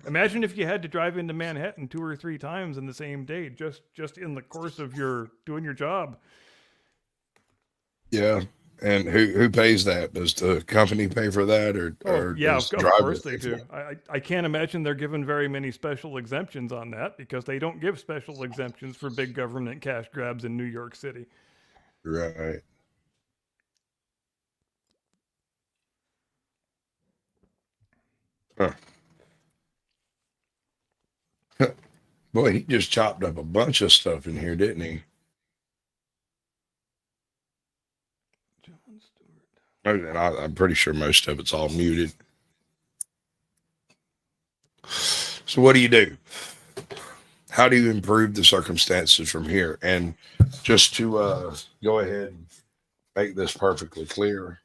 imagine if you had to drive into Manhattan 2 or 3 times in the same day, just in the course of doing your job. Yeah. And who pays that? Does the company pay for that, or yeah, does of course they do. I can't imagine they're given very many special exemptions on that, because they don't give special exemptions for big government cash grabs in New York City. Right. Huh. Boy, he just chopped up a bunch of stuff in here, didn't he? John Stewart. And I'm pretty sure most of it's all muted. So what do you do? How do you improve the circumstances from here? And just to go ahead and make this perfectly clear.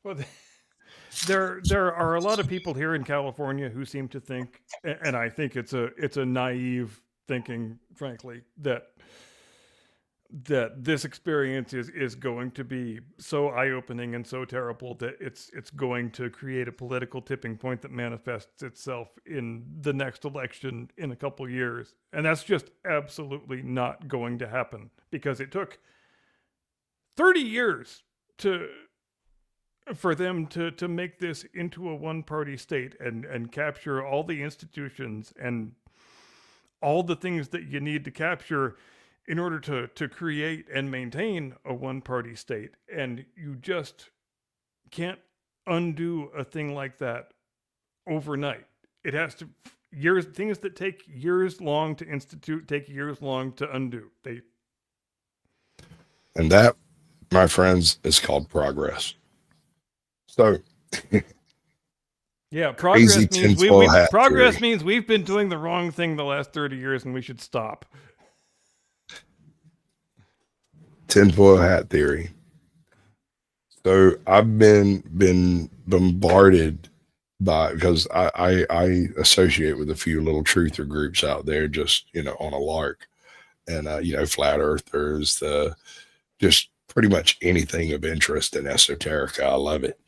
Well, there are a lot of people here in California who seem to think, and I think it's a naive thinking, frankly, that this experience is going to be so eye-opening and so terrible that it's going to create a political tipping point that manifests itself in the next election in a couple years. And that's just absolutely not going to happen, because it took 30 years for them to make this into a one-party state and capture all the institutions and all the things that you need to capture in order to create and maintain a one-party state. And you just can't undo a thing like that overnight. It has to things that take years long to institute take years long to undo. And that, my friends, is called progress. So yeah, progress means means we've been doing the wrong thing the last 30 years and we should stop. Tinfoil hat theory. So I've been bombarded by, because I associate with a few little truther groups out there, just on a lark, and flat earthers, just pretty much anything of interest in esoterica. I love it.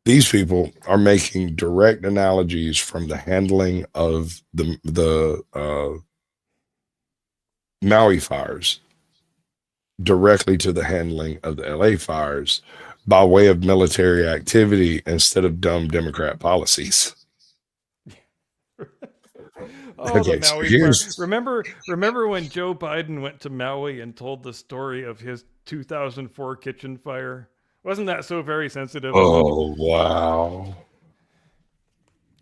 These people are making direct analogies from the handling of the Maui fires directly to the handling of the LA fires by way of military activity instead of dumb Democrat policies. Oh, okay, the Maui fire. Remember when Joe Biden went to Maui and told the story of his 2004 kitchen fire? Wasn't that so very sensitive? Oh, wow.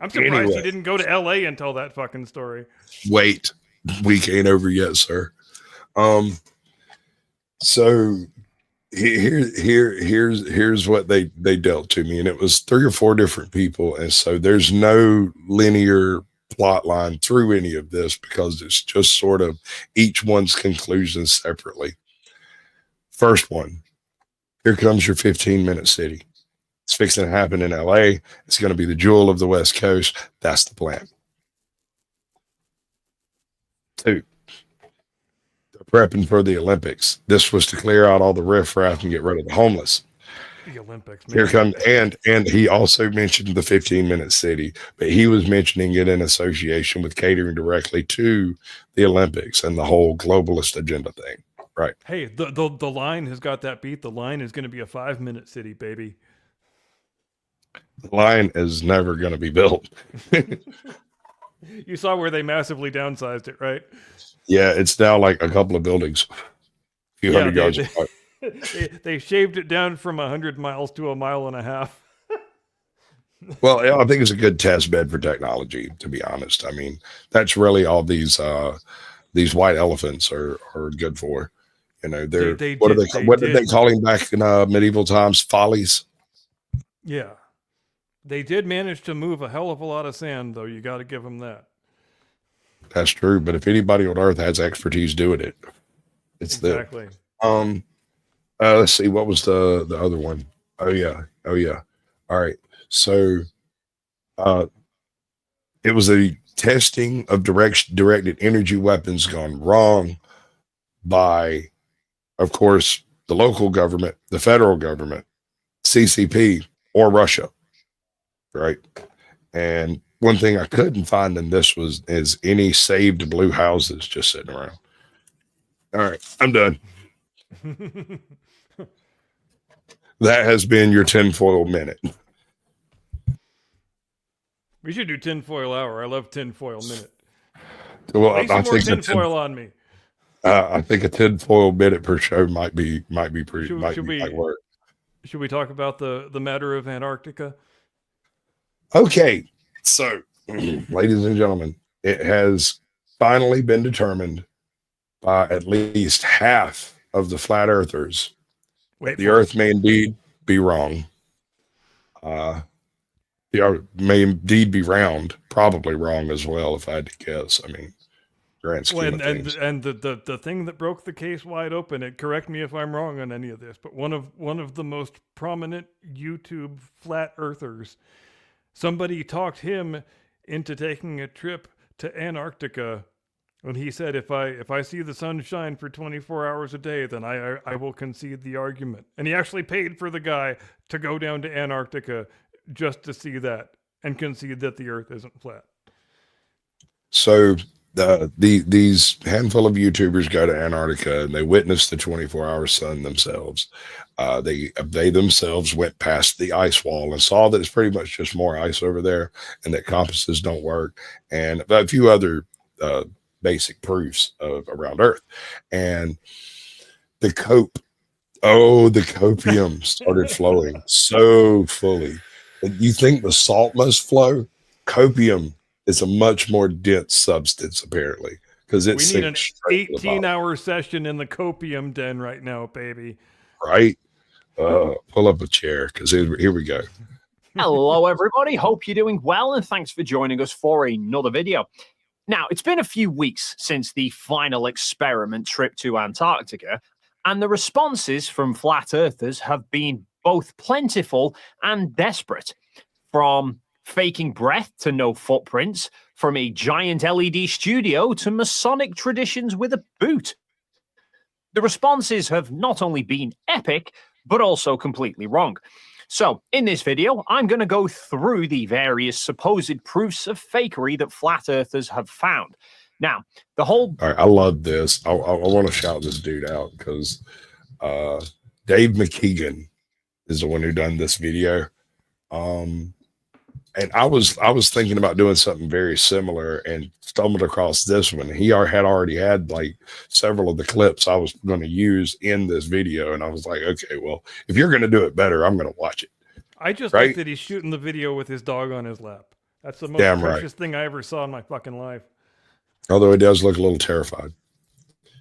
I'm surprised he didn't go to LA and tell that fucking story. Wait, week ain't over yet, sir. So here's what they dealt to me, and it was 3 or 4 different people, and so there's no linear plot line through any of this, because it's just sort of each one's conclusions separately. First one, here comes your 15-minute city. It's fixing to happen in LA. It's going to be the jewel of the West Coast. That's the plan. 2, prepping for the Olympics. This was to clear out all the riffraff and get rid of the homeless. The Olympics. Man. Here comes, and he also mentioned the 15-minute city, but he was mentioning it in association with catering directly to the Olympics and the whole globalist agenda thing. Right. Hey, the line has got that beat. The line is going to be a 5-minute city, baby. The line is never going to be built. You saw where they massively downsized it, right? Yeah, it's now like a couple of buildings, a few hundred yards apart. They shaved it down from 100 miles to 1.5 miles. Well, yeah, I think it's a good test bed for technology, to be honest. I mean, that's really all these white elephants are good for. They're what did they call him back in medieval times? Follies. Yeah, they did manage to move a hell of a lot of sand, though. You got to give them that. That's true. But if anybody on Earth has expertise doing it, it's exactly them. Let's see, what was the other one? Oh yeah. All right. So it was a testing of directed energy weapons gone wrong by, of course, the local government, the federal government, CCP, or Russia. Right. And one thing I couldn't find in this is any saved blue houses just sitting around. All right, I'm done. That has been your tinfoil minute. We should do tinfoil hour. I love tinfoil minute. Well, Lay some more tinfoil on me. I think a tinfoil minute per show might be pretty. Might work. Should we talk about the matter of Antarctica? Okay, so, ladies and gentlemen, it has finally been determined by at least half of the flat earthers that Wait the for Earth it. may indeed be wrong. The Earth may indeed be round, probably wrong as well, if I had to guess. I mean, grand scheme When of things. and the thing that broke the case wide open, and correct me if I'm wrong on any of this, but one of the most prominent YouTube flat earthers, somebody talked him into taking a trip to Antarctica, and he said, if I see the sun shine for 24 hours a day, then I will concede the argument. And he actually paid for the guy to go down to Antarctica just to see that and concede that the Earth isn't flat. So these handful of YouTubers go to Antarctica and they witness the 24-hour sun themselves. They themselves went past the ice wall and saw that it's pretty much just more ice over there, and that compasses don't work, and a few other basic proofs of around Earth. And the copium started flowing so fully. You think the salt must flow? Copium is a much more dense substance, apparently, because it We need an sinks straight to the bottom, 18-hour session in the copium den right now, baby. right? Pull up a chair, because here we go. Hello, everybody. Hope you're doing well, and thanks for joining us for another video. Now, it's been a few weeks since the final experiment trip to Antarctica, and the responses from flat earthers have been both plentiful and desperate. From faking breath to no footprints, from a giant LED studio to Masonic traditions with a boot. The responses have not only been epic, but also completely wrong. So, in this video, I'm going to go through the various supposed proofs of fakery that flat earthers have found. Now, the whole... All right, I love this. I want to shout this dude out, because Dave McKeegan is the one who done this video. And I was thinking about doing something very similar and stumbled across this one. He had already had like several of the clips I was going to use in this video. And I was like, okay, well, if you're going to do it better, I'm going to watch it. I just Right? like that he's shooting the video with his dog on his lap. That's the most Damn right. precious thing I ever saw in my fucking life. Although he does look a little terrified.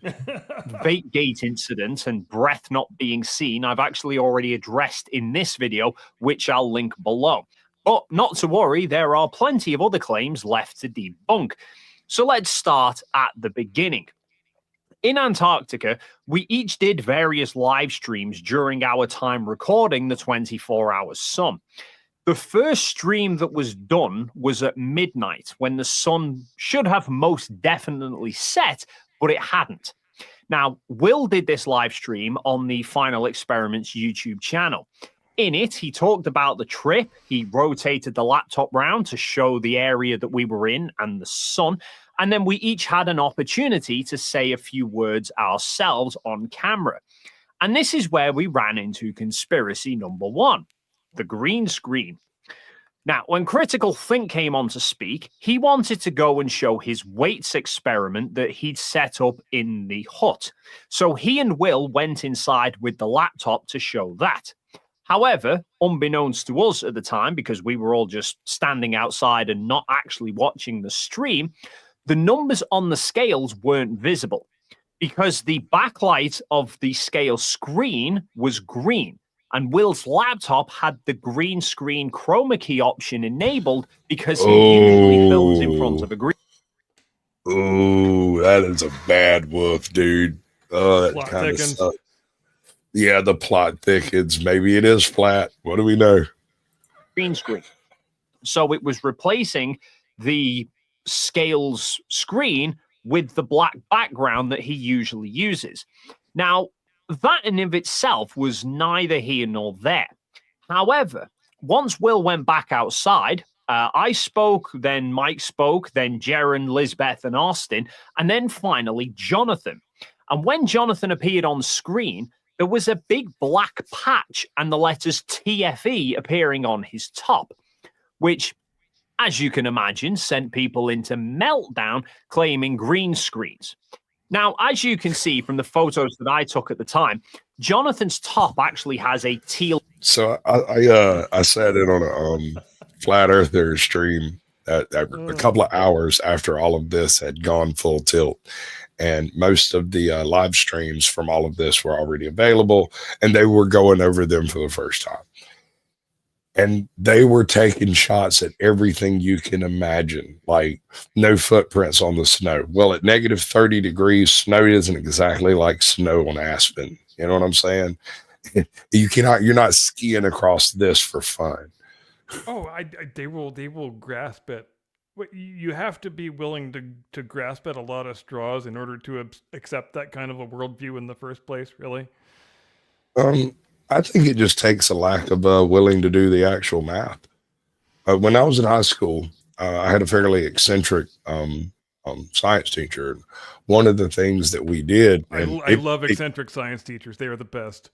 vape gate incident and breath not being seen, I've actually already addressed in this video, which I'll link below. But not to worry, there are plenty of other claims left to debunk. So let's start at the beginning. In Antarctica, we each did various live streams during our time recording the 24-hour sun. The first stream that was done was at midnight, when the sun should have most definitely set, but it hadn't. Now, Will did this live stream on the Final Experiments YouTube channel. In it, he talked about the trip. He rotated the laptop round to show the area that we were in and the sun. And then we each had an opportunity to say a few words ourselves on camera. And this is where we ran into conspiracy number one, the green screen. Now, when Critical Think came on to speak, he wanted to go and show his weights experiment that he'd set up in the hut. So he and Will went inside with the laptop to show that. However, unbeknownst to us at the time, because we were all just standing outside and not actually watching the stream, the numbers on the scales weren't visible because the backlight of the scale screen was green. And Will's laptop had the green screen chroma key option enabled because he usually films in front of a green. Oh, that is a bad woof, dude. Oh, that kind of sucks. Yeah, the plot thickens. Maybe it is flat. What do we know? Green screen. So it was replacing the scales screen with the black background that he usually uses. Now, that in of itself was neither here nor there. However, once Will went back outside, I spoke, then Mike spoke, then Jaren, Lisbeth, and Austin, and then finally Jonathan. And when Jonathan appeared on screen, there was a big black patch and the letters TFE appearing on his top, which, as you can imagine, sent people into meltdown claiming green screens. Now, as you can see from the photos that I took at the time, Jonathan's top actually has a teal. So I sat in on a Flat Earther stream a couple of hours after all of this had gone full tilt. And most of the live streams from all of this were already available, and they were going over them for the first time. And they were taking shots at everything you can imagine, like no footprints on the snow. Well, at negative 30 degrees, snow isn't exactly like snow on Aspen. You know what I'm saying? You're not skiing across this for fun. Oh, they will grasp it. You have to be willing to grasp at a lot of straws in order to accept that kind of a worldview in the first place, really. I think it just takes a lack of willing to do the actual math. When I was in high school, I had a fairly eccentric science teacher. One of the things that we did, I love eccentric science teachers. They are the best.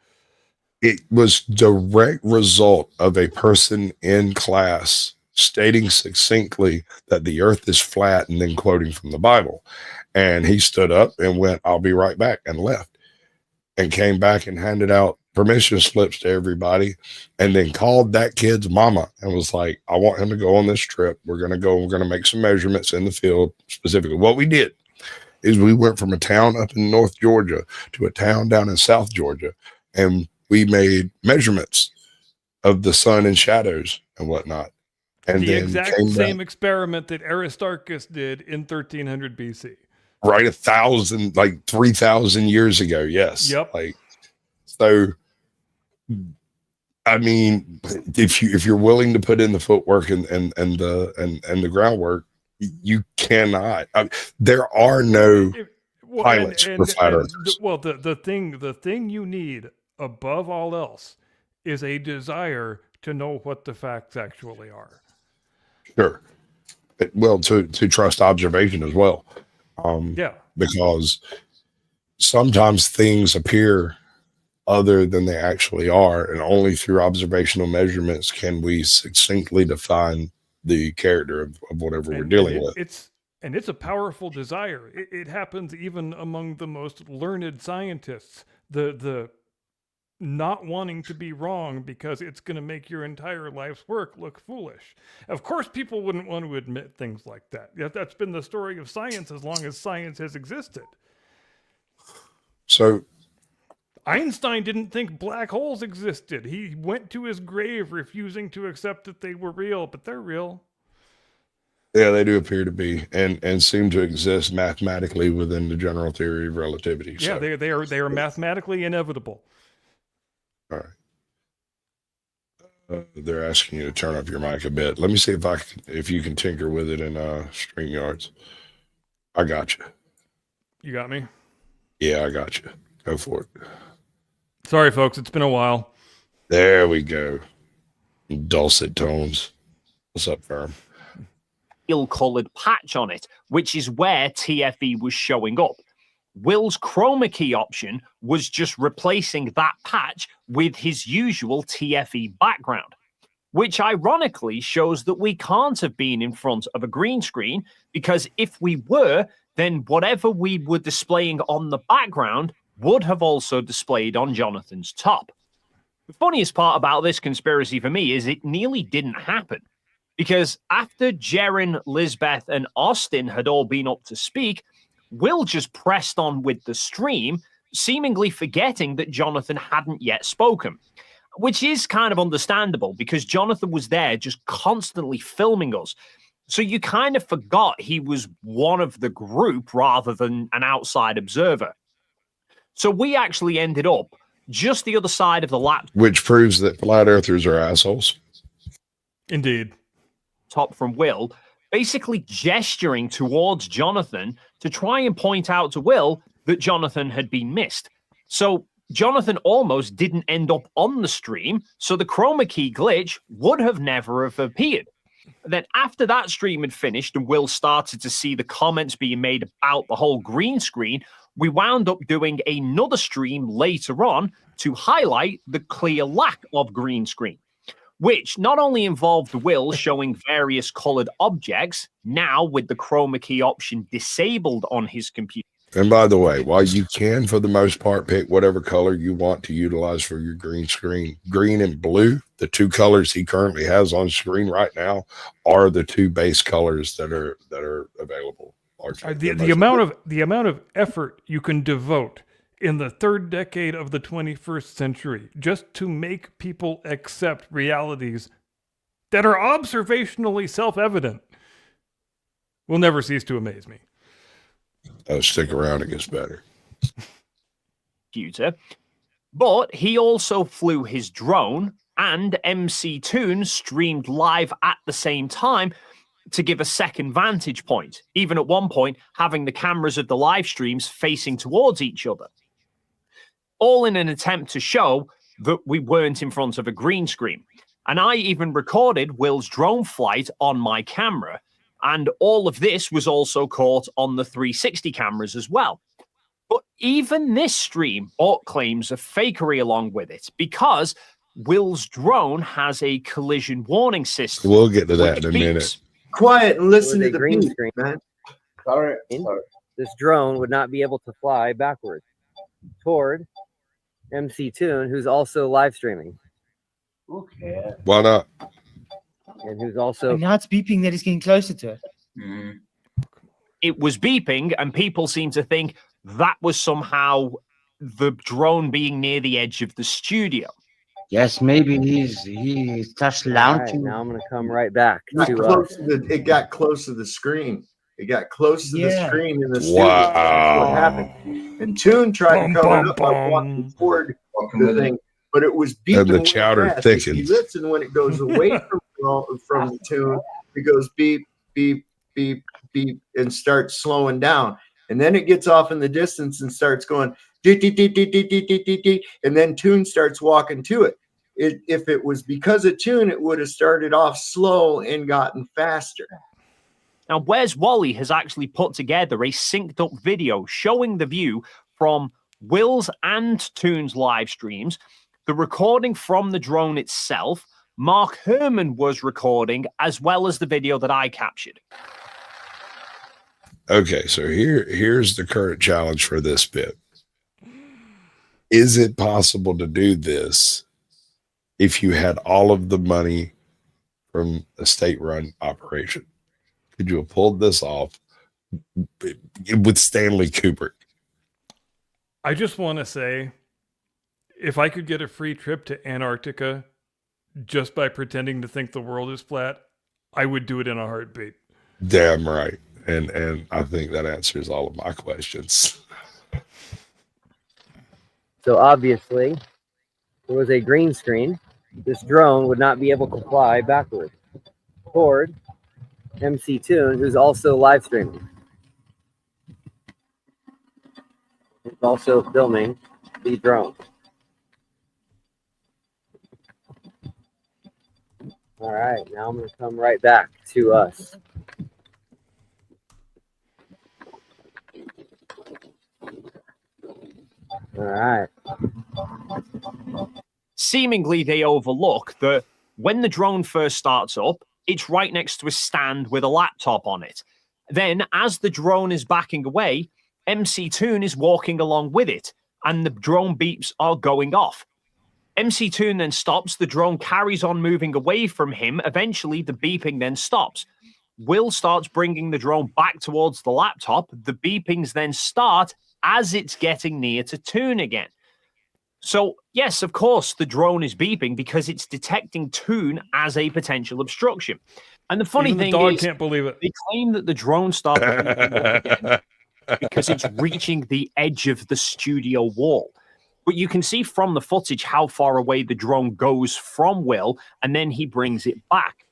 It was direct result of a person in class stating succinctly that the earth is flat and then quoting from the Bible. And he stood up and went, "I'll be right back," and left, and came back and handed out permission slips to everybody, and then called that kid's mama and was like, "I want him to go on this trip. We're going to make some measurements in the field." Specifically, what we did is we went from a town up in North Georgia to a town down in South Georgia, and we made measurements of the sun and shadows and whatnot. And the exact same experiment that Aristarchus did in 1300 BC. Right, 3,000 years ago. Yes. Yep. So, I mean, if you're willing to put in the footwork and the groundwork, you cannot. There are no pilots for flat earthers. The thing you need above all else is a desire to know what the facts actually are. Sure. Well, to trust observation as well. Yeah. Because sometimes things appear other than they actually are, and only through observational measurements can we succinctly define the character of whatever we're dealing with. It's a powerful desire. It happens even among the most learned scientists. The not wanting to be wrong because it's going to make your entire life's work look foolish. Of course, people wouldn't want to admit things like that. Yet that's been the story of science as long as science has existed. So Einstein didn't think black holes existed. He went to his grave refusing to accept that they were real, but they're real. Yeah, they do appear to be, and seem to exist mathematically within the general theory of relativity. Yeah, so they are mathematically inevitable. All right. They're asking you to turn up your mic a bit. Let me see if you can tinker with it in StreamYards. I got you. You got me? Yeah, I got you. Go for it. Sorry, folks. It's been a while. There we go. Dulcet tones. What's up, Firm? Colored patch on it, which is where TFE was showing up. Will's chroma key option was just replacing that patch with his usual TFE background, which ironically shows that we can't have been in front of a green screen, because if we were, then whatever we were displaying on the background would have also displayed on Jonathan's top. The funniest part about this conspiracy for me is it nearly didn't happen, because after Jaren, Lisbeth, and Austin had all been up to speak, Will just pressed on with the stream, seemingly forgetting that Jonathan hadn't yet spoken, which is kind of understandable because Jonathan was there just constantly filming us. So you kind of forgot he was one of the group rather than an outside observer. So we actually ended up just the other side of the laptop. Which proves that flat earthers are assholes. Indeed. Top from Will, basically gesturing towards Jonathan to try and point out to Will that Jonathan had been missed. So Jonathan almost didn't end up on the stream, so the chroma key glitch would have never have appeared. Then after that stream had finished and Will started to see the comments being made about the whole green screen, we wound up doing another stream later on to highlight the clear lack of green screen, which not only involved Will showing various colored objects, now with the chroma key option disabled on his computer, And by the way, while you can, for the most part, pick whatever color you want to utilize for your green screen, green and blue, the two colors he currently has on screen right now, are the two base colors that are available. The amount of effort you can devote in the third decade of the 21st century just to make people accept realities that are observationally self-evident will never cease to amaze me. Stick around, it gets better. Computer, but he also flew his drone, and MC Toon streamed live at the same time to give a second vantage point, even at one point having the cameras of the live streams facing towards each other, all in an attempt to show that we weren't in front of a green screen. And I even recorded Will's drone flight on my camera, and all of this was also caught on the 360 cameras as well. But even this stream brought claims of fakery along with it, because Will's drone has a collision warning system. We'll get to that in a beeps. minute. Quiet and listen to the green beat, screen, man. Sorry. This drone would not be able to fly backwards toward MC Toon, who's also live streaming. Okay. Why not? And who's also And now it's beeping that he's getting closer to it. It was beeping, and people seem to think that was somehow the drone being near the edge of the studio. Yes, maybe he's just All right, launching. now I'm gonna come right back It got to close to the, it got close to the screen. It got close to the Yeah. screen in the studio. Wow. That's what happened. And Toon tried to cover it up by walking toward the thing, but it was beeping. And the really chowder fast. If thickens. you listen when it goes away from the Toon, it goes beep, beep, beep, beep, and starts slowing down. And then it gets off in the distance and starts going dee, dee, dee, dee, dee, dee, dee, dee, dee, and then Toon starts walking to it. If it was because of Toon, it would have started off slow and gotten faster. Now, Where's Wally has actually put together a synced up video showing the view from Will's and Toon's live streams, the recording from the drone itself. Mark Herman was recording, as well as the video that I captured. Okay, so here's the current challenge for this bit. Is it possible to do this if you had all of the money from a state-run operation? Could you have pulled this off with Stanley Kubrick? I just want to say, if I could get a free trip to Antarctica just by pretending to think the world is flat, I would do it in a heartbeat. Damn right. And I think that answers all of my questions. So obviously, there was a green screen. This drone would not be able to fly backwards toward MC Toon, who's also live streaming. He's also filming the drone. All right, now I'm going to come right back to us. All right. Seemingly, they overlook that when the drone first starts up, it's right next to a stand with a laptop on it. Then, as the drone is backing away, MC Toon is walking along with it, and the drone beeps are going off. MC Toon then stops, the drone carries on moving away from him. Eventually, the beeping then stops. Will starts bringing the drone back towards the laptop. The beepings then start as it's getting near to Toon again. So, yes, of course, the drone is beeping because it's detecting Toon as a potential obstruction. And the funny Even the thing dog is, can't believe it. they claim that the drone started beeping again because it's reaching the edge of the studio wall. But you can see from the footage how far away the drone goes from Will, and then he brings it back.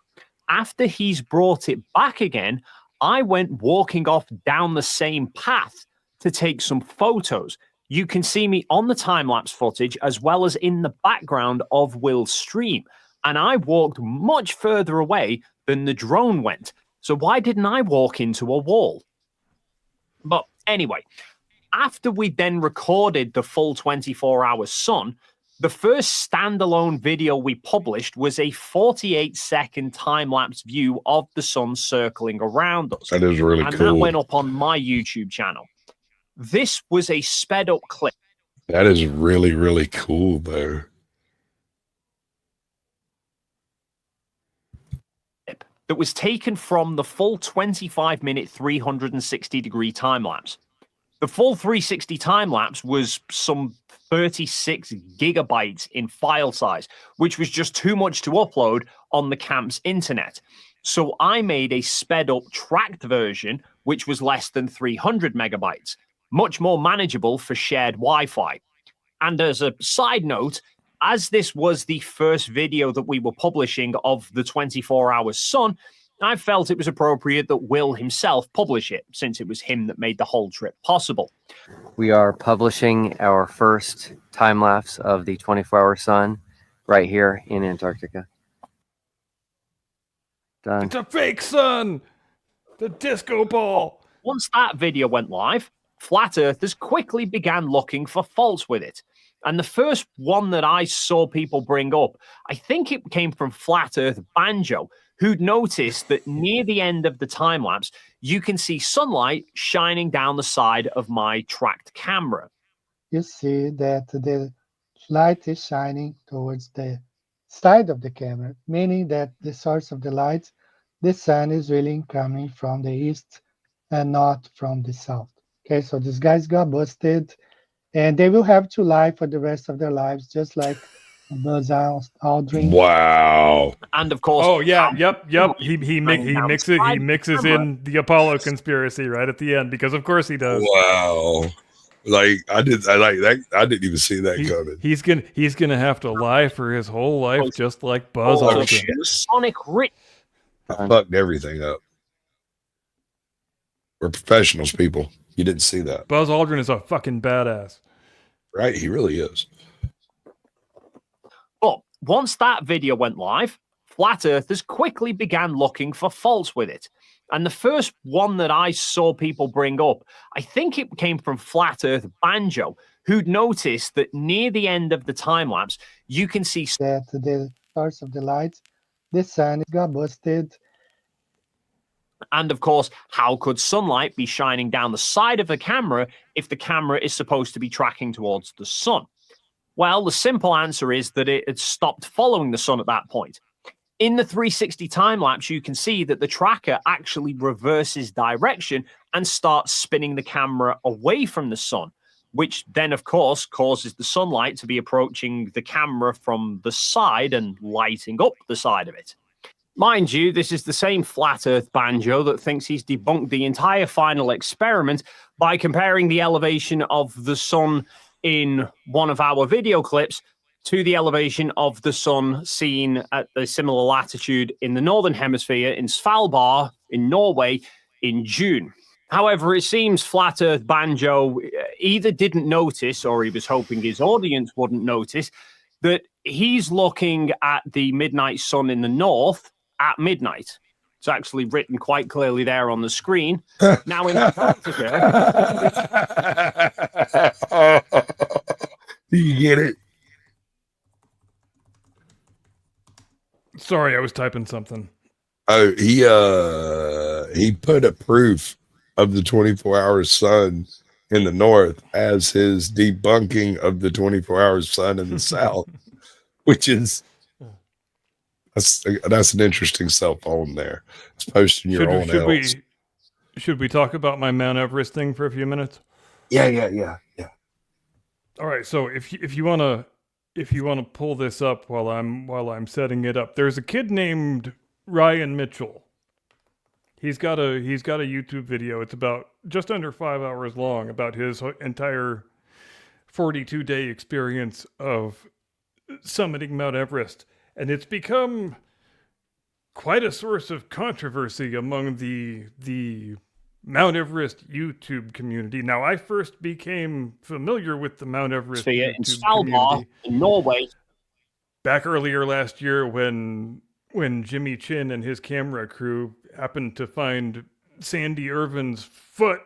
After he's brought it back again, I went walking off down the same path to take some photos. You can see me on the time-lapse footage as well as in the background of Will's stream. And I walked much further away than the drone went. So why didn't I walk into a wall? But anyway, after we then recorded the full 24-hour sun, the first standalone video we published was a 48-second time-lapse view of the sun circling around us. That is really and cool. that went up on my YouTube channel. This was a sped up clip That is really, really cool, though. that was taken from the full 25-minute 360-degree time lapse. The full 360 time lapse was some 36 gigabytes in file size, which was just too much to upload on the camp's internet. So I made a sped up tracked version, which was less than 300 megabytes, much more manageable for shared Wi-Fi. And as a side note, as this was the first video that we were publishing of the 24-hour sun, I felt it was appropriate that Will himself publish it, since it was him that made the whole trip possible. We are publishing our first time lapse of the 24-hour sun right here in Antarctica. Done. It's a fake sun! The disco ball! Once that video went live, flat earthers quickly began looking for faults with it. And the first one that I saw people bring up, I think it came from Flat Earth Banjo, who'd noticed that near the end of the time lapse, you can see sunlight shining down the side of my tracked camera. You see that the light is shining towards the side of the camera, meaning that the source of the light, the sun, is really coming from the east and not from the south. Okay, so these guys got busted, and they will have to lie for the rest of their lives, just like Buzz Aldrin. Wow. And of course, Oh yeah, yep. He mixes in the Apollo conspiracy right at the end, because of course he does. Wow. Like I didn't even see that coming. He's gonna have to lie for his whole life, just like Buzz Oh, Aldrin. shit. Sonic Rich. I fucked everything up. We're professionals, people. You didn't see that, Buzz Aldrin is a fucking badass. right? He really is. But once that video went live, flat earthers quickly began looking for faults with it. And the first one that I saw people bring up, I think it came from Flat Earth Banjo, who'd noticed that near the end of the time lapse, you can see That the source of the light, the sun, got busted. And of course, how could sunlight be shining down the side of the camera if the camera is supposed to be tracking towards the sun? Well, the simple answer is that it had stopped following the sun at that point. In the 360 time lapse, you can see that the tracker actually reverses direction and starts spinning the camera away from the sun, which then, of course, causes the sunlight to be approaching the camera from the side and lighting up the side of it. Mind you, this is the same Flat Earth Banjo that thinks he's debunked the entire final experiment by comparing the elevation of the sun in one of our video clips to the elevation of the sun seen at a similar latitude in the Northern Hemisphere in Svalbard in Norway in June. However, it seems Flat Earth Banjo either didn't notice, or he was hoping his audience wouldn't notice, that he's looking at the midnight sun in the north at midnight. It's actually written quite clearly there on the screen. Now in Antarctica... Do you get it? Sorry, I was typing something. Oh, he put a proof of the 24-hour sun in the north as his debunking of the 24-hour sun in the south, which is that's an interesting cell phone there. It's posting your own else. Should we talk about my Mount Everest thing for a few minutes? Yeah. All right, so if you wanna pull this up while I'm setting it up, there's a kid named Ryan Mitchell. He's got a YouTube video. It's about just under 5 hours long, about his entire 42-day experience of summiting Mount Everest, and it's become quite a source of controversy among the Mount Everest YouTube community. Now, I first became familiar with the Mount Everest in YouTube Svalbard community in Norway back earlier last year when Jimmy Chin and his camera crew happened to find Sandy Irvin's foot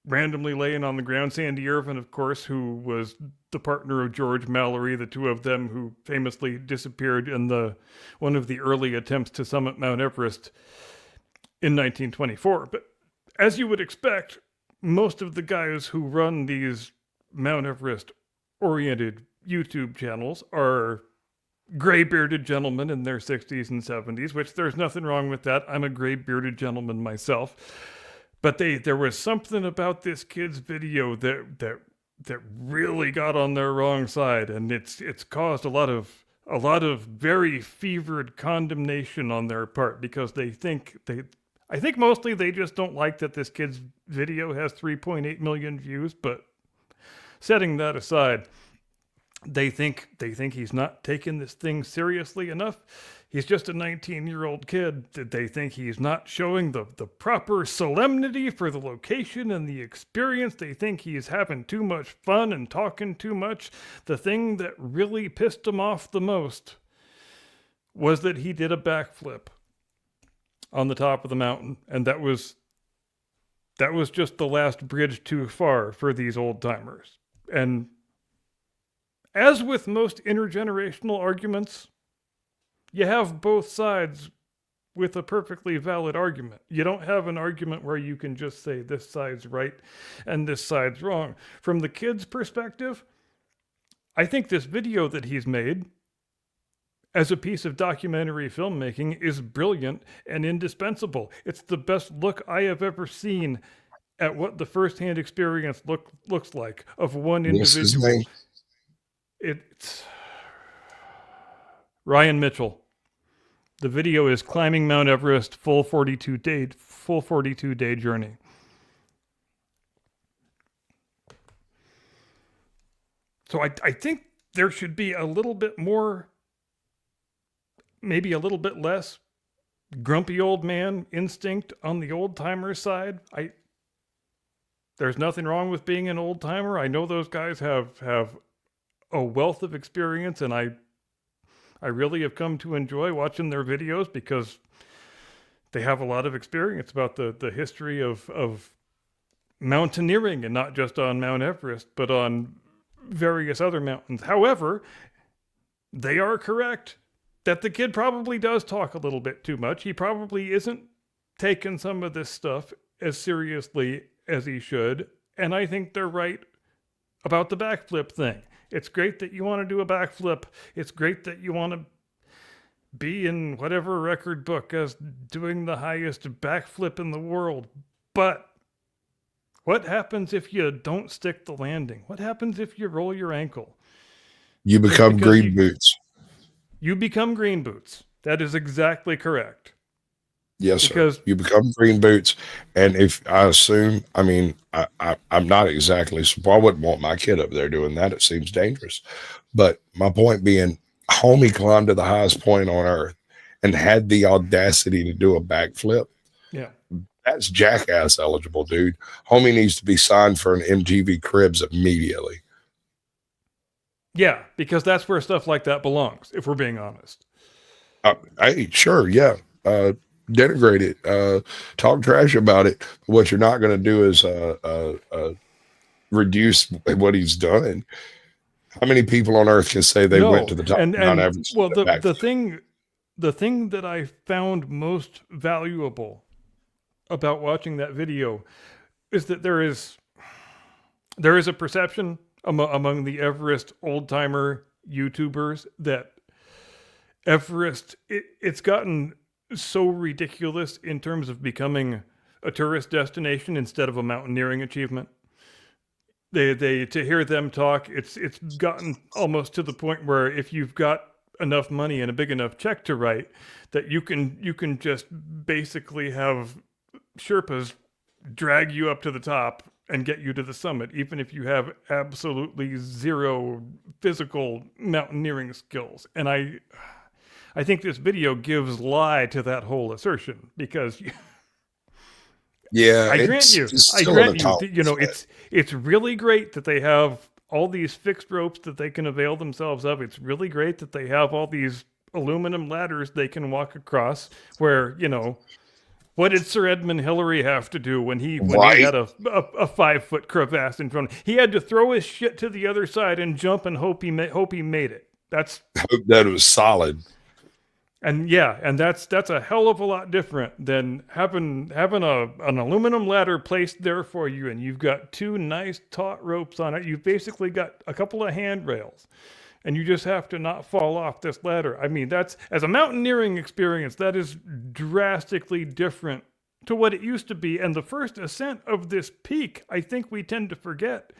randomly laying on the ground. Sandy Irvin, of course, who was the partner of George Mallory, the two of them who famously disappeared in one of the early attempts to summit Mount Everest in 1924. But as you would expect, most of the guys who run these Mount Everest oriented YouTube channels are gray bearded gentlemen in their 60s and 70s, which there's nothing wrong with that. I'm a gray bearded gentleman myself. But there was something about this kid's video that really got on their wrong side, and it's caused a lot of very fevered condemnation on their part, because I think mostly they just don't like that this kid's video has 3.8 million views. But setting that aside, they think he's not taking this thing seriously enough. He's just a 19-year-old kid. They think he's not showing the proper solemnity for the location and the experience. They think he's having too much fun and talking too much. The thing that really pissed him off the most was that he did a backflip on the top of the mountain, and that was just the last bridge too far for these old timers. And as with most intergenerational arguments, you have both sides with a perfectly valid argument. You don't have an argument where you can just say this side's right and this side's wrong. From the kid's perspective, I think this video that he's made as a piece of documentary filmmaking is brilliant and indispensable. It's the best look I have ever seen at what the firsthand experience looks like of one individual. It's Ryan Mitchell. The video is Climbing Mount Everest, full 42-day journey. So I think there should be a little bit more, maybe a little bit less grumpy old man instinct on the old timer side. There's nothing wrong with being an old timer. I know those guys have a wealth of experience, and I really have come to enjoy watching their videos because they have a lot of experience about the history of mountaineering, and not just on Mount Everest, but on various other mountains. However, they are correct that the kid probably does talk a little bit too much. He probably isn't taking some of this stuff as seriously as he should, and I think they're right about the backflip thing. It's great that you want to do a backflip. It's great that you want to be in whatever record book as doing the highest backflip in the world. But what happens if you don't stick the landing? What happens if you roll your ankle? You become green boots. You become green boots. That is exactly correct. Yes, sir. You become green boots. And if I assume, I mean, I'm not exactly, so I wouldn't want my kid up there doing that. It seems dangerous. But my point being, homie climbed to the highest point on earth and had the audacity to do a backflip. Yeah. That's jackass eligible, dude. Homie needs to be signed for an MTV Cribs immediately. Yeah, because that's where stuff like that belongs, if we're being honest. Hey, sure, yeah. Denigrate it, talk trash about it. What you're not going to do is reduce what he's done. How many people on earth can say they went to the top of Mount Everest? Well, the thing that I found most valuable about watching that video is that there is a perception among the Everest old timer YouTubers that Everest it's gotten so ridiculous in terms of becoming a tourist destination instead of a mountaineering achievement. They to hear them talk, it's gotten almost to the point where if you've got enough money and a big enough check to write, that you can just basically have Sherpas drag you up to the top and get you to the summit, even if you have absolutely zero physical mountaineering skills. And I think this video gives lie to that whole assertion, because yeah, I grant you, you know, it's really great that they have all these fixed ropes that they can avail themselves of. It's really great that they have all these aluminum ladders they can walk across, where, you know, what did Sir Edmund Hillary have to do when he had a 5-foot crevasse in front of him? He had to throw his shit to the other side and jump and hope he made it. That was solid. And yeah, and that's a hell of a lot different than having an aluminum ladder placed there for you, and you've got two nice taut ropes on it. You've basically got a couple of handrails, and you just have to not fall off this ladder. I mean, that's, as a mountaineering experience, that is drastically different to what it used to be. And the first ascent of this peak, I think we tend to forget,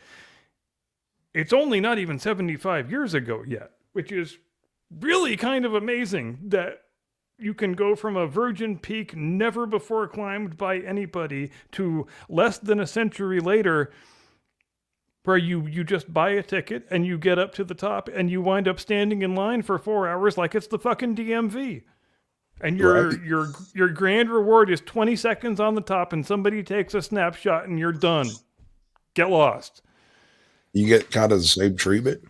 it's only not even 75 years ago yet, which is really kind of amazing that you can go from a virgin peak never before climbed by anybody to less than a century later, where you just buy a ticket and you get up to the top and you wind up standing in line for 4 hours like it's the fucking DMV. And your grand reward is 20 seconds on the top, and somebody takes a snapshot and you're done. Get lost. You get kind of the same treatment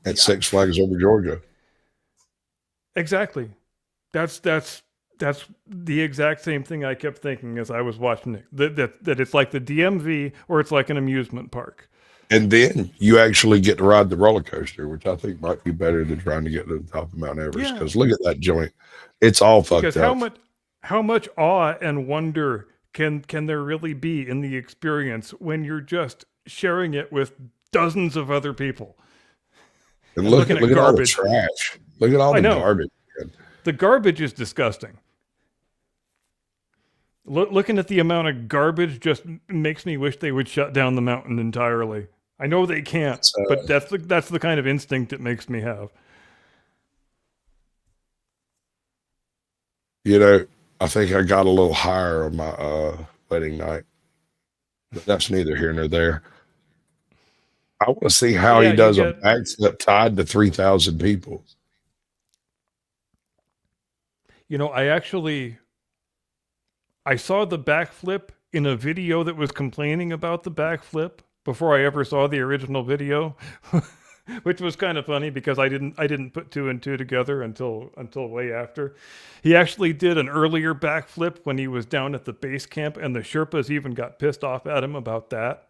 at Six Flags Over Georgia. Exactly. That's the exact same thing I kept thinking as I was watching it. That it's like the DMV or it's like an amusement park. And then you actually get to ride the roller coaster, which I think might be better than trying to get to the top of Mount Everest. Because look at that joint. It's all fucked Because up. how much awe and wonder can there really be in the experience when you're just sharing it with dozens of other people? And look at all the trash. Look at all the garbage. Man. The garbage is disgusting. Looking at the amount of garbage just makes me wish they would shut down the mountain entirely. I know they can't, but that's the kind of instinct it makes me have. You know, I think I got a little higher on my wedding night, but that's neither here nor there. I want to see how he does a backflip tied to 3,000 people. You know, I saw the backflip in a video that was complaining about the backflip before I ever saw the original video, which was kind of funny because I didn't put two and two together until way after. He actually did an earlier backflip when he was down at the base camp, and the Sherpas even got pissed off at him about that.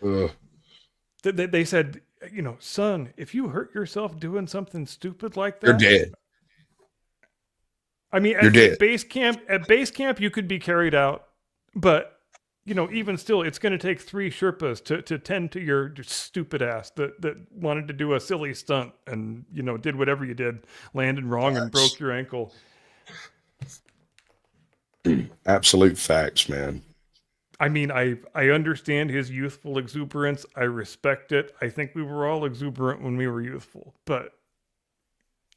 Ugh. They said, you know, son, if you hurt yourself doing something stupid like that, You're dead. I mean, at base camp, you could be carried out, but you know, even still, it's going to take 3 Sherpas to tend to your stupid ass that wanted to do a silly stunt and, you know, did whatever you did, landed wrong and broke your ankle. Absolute facts, man. I mean, I understand his youthful exuberance. I respect it. I think we were all exuberant when we were youthful, but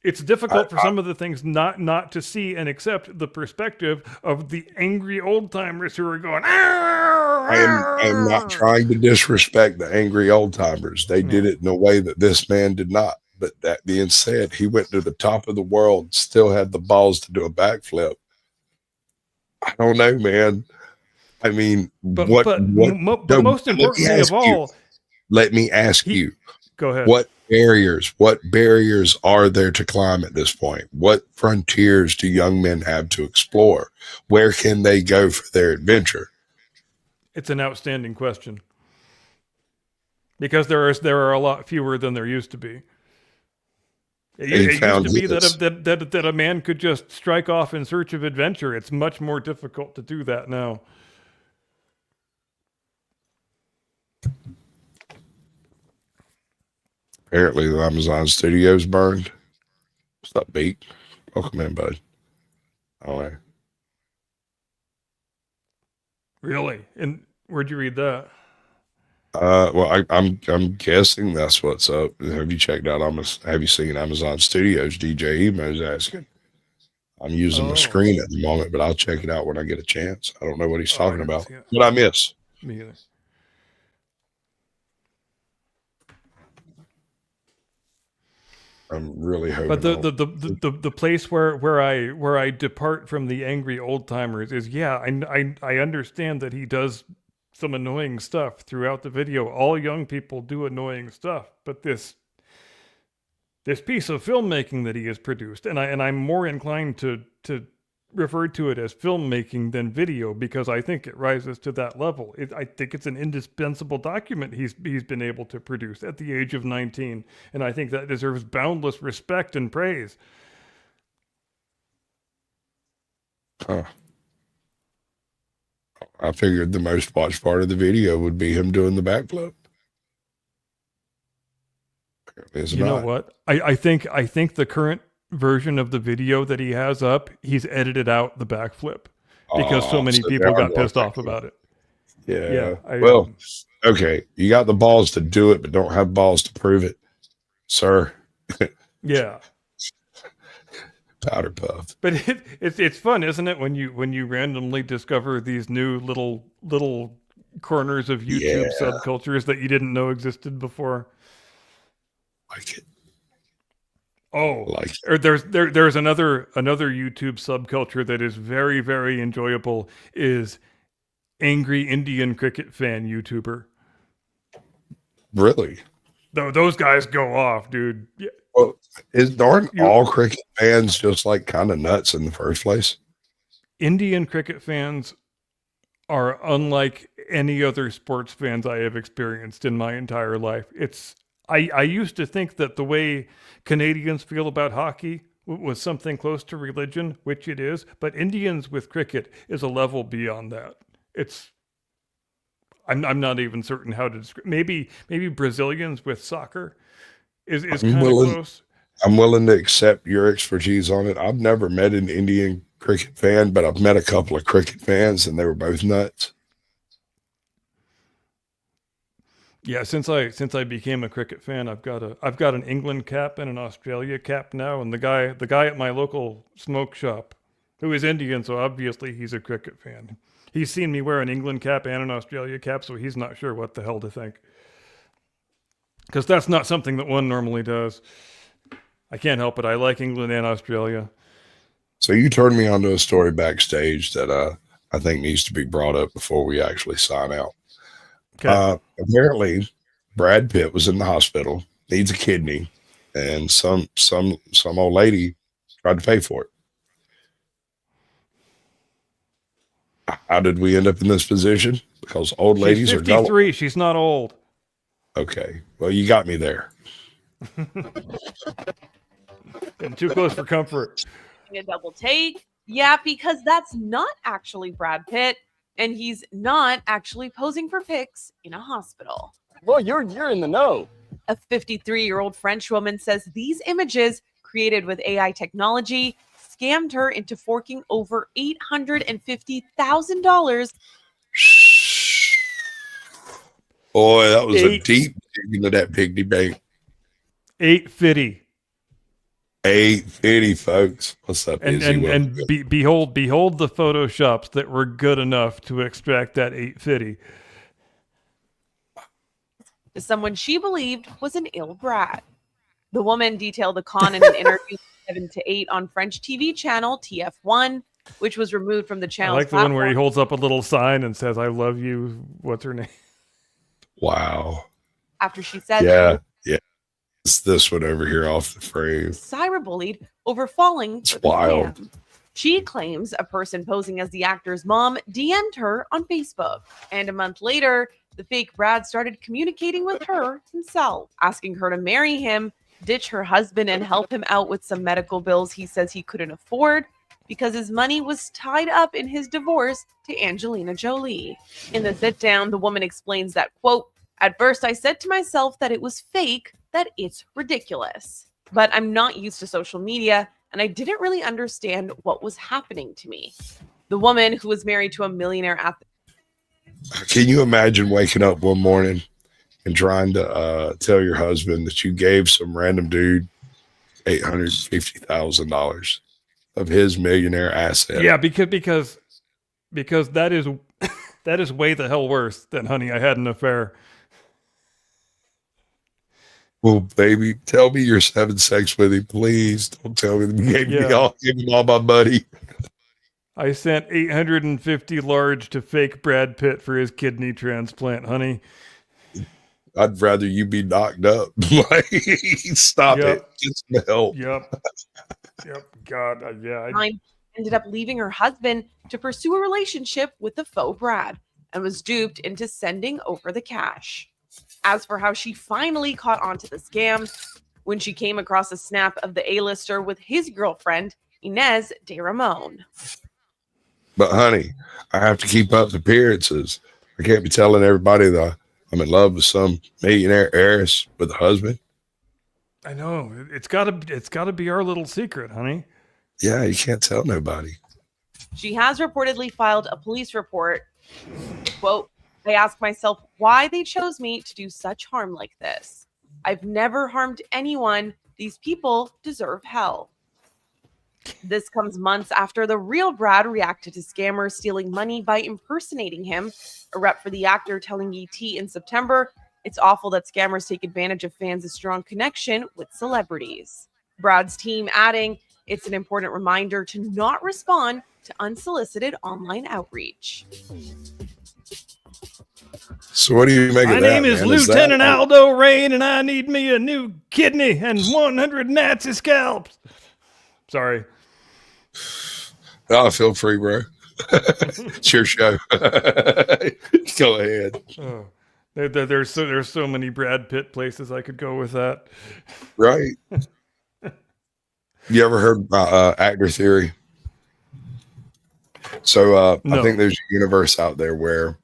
it's difficult for some of the things not to see and accept the perspective of the angry old timers who are going. I am not trying to disrespect the angry old timers. They did it in a way that this man did not. But that being said, he went to the top of the world, still had the balls to do a backflip. I don't know, man. I mean, but most importantly of all, let me ask you. Go ahead. What barriers are there to climb at this point? What frontiers do young men have to explore? Where can they go for their adventure? It's an outstanding question. Because there are a lot fewer than there used to be. It used to be that a man could just strike off in search of adventure. It's much more difficult to do that now. Apparently, the Amazon studios burned. What's up, Beak? Welcome in, bud. All right. Really? And where'd you read that? Well, I'm guessing that's what's up. Have you checked out? Have you seen Amazon Studios? DJ Emo's asking. I'm using my screen at the moment, but I'll check it out when I get a chance. I don't know what he's talking about. What I miss? Me either. I'm really hoping. But the place where I depart from the angry old timers is, I understand that he does some annoying stuff throughout the video. All young people do annoying stuff, but this piece of filmmaking that he has produced, and I'm more inclined to refer to it as filmmaking than video, because I think it rises to that level. I think it's an indispensable document he's been able to produce at the age of 19, and I think that deserves boundless respect and praise. Huh. I figured the most watched part of the video would be him doing the backflip. Apparently it's You know not. what? I think the current version of the video that he has up, he's edited out the backflip because so many So people now I'm got going pissed off back. about it. Yeah. Yeah. Well, okay. You got the balls to do it, but don't have balls to prove it, sir. Yeah. Powder puff. But it's fun, isn't it, when you randomly discover these new little corners of YouTube Yeah. subcultures that you didn't know existed before? Like it. Oh, Like it. or there's another YouTube subculture that is very, very enjoyable, is angry Indian cricket fan YouTuber. Really? Though those guys go off, dude. Yeah. Well, aren't all cricket fans just like kind of nuts in the first place? Indian cricket fans are unlike any other sports fans I have experienced in my entire life. I used to think that the way Canadians feel about hockey was something close to religion, which it is, but Indians with cricket is a level beyond that. I'm not even certain how to describe. Maybe Brazilians with soccer is kind of close. I'm willing to accept your expertise on it. I've never met an Indian cricket fan, but I've met a couple of cricket fans, and they were both nuts. Yeah, since I became a cricket fan, I've got an England cap and an Australia cap now, and the guy at my local smoke shop, who is Indian, so obviously he's a cricket fan. He's seen me wear an England cap and an Australia cap, so he's not sure what the hell to think. Because that's not something that one normally does. I can't help it. I like England and Australia. So you turned me onto a story backstage that I think needs to be brought up before we actually sign out. Okay. Apparently, Brad Pitt was in the hospital, needs a kidney, and some old lady tried to pay for it. How did we end up in this position? Because old ladies She's are gullible. 53. She's not old. Okay, well, you got me there. And too close for comfort. A double take. Yeah, because that's not actually Brad Pitt, and he's not actually posing for pics in a hospital. Well, you're in the know. A 53-year-old French woman says these images, created with AI technology, scammed her into forking over $850,000. Boy, that was a deep dig into that piggy bank. 850. 850, folks. What's up, And Izzy? behold the photoshops that were good enough to extract that 850. To someone she believed was an ill brat. The woman detailed the con in an interview 7 to 8 on French TV channel TF1, which was removed from the I channel. like the one where he holds up a little sign and says, "I love you." What's her name? Wow. After she said, Yeah. It's this one over here off the frame. cyberbullied over falling for the wild. scam. She claims a person posing as the actor's mom DM'd her on Facebook, and a month later, the fake Brad started communicating with her himself, asking her to marry him, ditch her husband, and help him out with some medical bills he says he couldn't afford because his money was tied up in his divorce to Angelina Jolie. In the sit down, the woman explains that, quote, "At first I said to myself that it was fake, that it's ridiculous. But I'm not used to social media, and I didn't really understand what was happening to me." The woman, who was married to a millionaire athlete. Can you imagine waking up one morning and trying to tell your husband that you gave some random dude $850,000 of his millionaire asset? Yeah, because that is way the hell worse than "honey, I had an affair." Well, baby, tell me you're having sex with him, please. Don't tell me that you gave me give him all my money. I sent 850 large to fake Brad Pitt for his kidney transplant, honey. I'd rather you be knocked up. Like, stop it. Get some help. Yep. God, yeah. Ended up leaving her husband to pursue a relationship with the faux Brad and was duped into sending over the cash. As for how she finally caught on to the scam, when she came across a snap of the A-lister with his girlfriend, Inez de Ramon. But honey, I have to keep up appearances. I can't be telling everybody that I'm in love with some millionaire heiress with a husband. I know. It's gotta be our little secret, honey. Yeah, you can't tell nobody. She has reportedly filed a police report. Quote, I ask myself why they chose me to do such harm like this. I've never harmed anyone. These people deserve hell. This comes months after the real Brad reacted to scammers stealing money by impersonating him. A rep for the actor telling ET in September, it's awful that scammers take advantage of fans' strong connection with celebrities. Brad's team adding, it's an important reminder to not respond to unsolicited online outreach. So what do you make My of that? name is Lieutenant Aldo Rain, and I need me a new kidney and 100 Nazi scalps. Sorry. Oh, feel free, bro. It's your show. Go ahead. Oh, there's so many Brad Pitt places I could go with that. Right. You ever heard about actor theory? So No. I think there's a universe out there where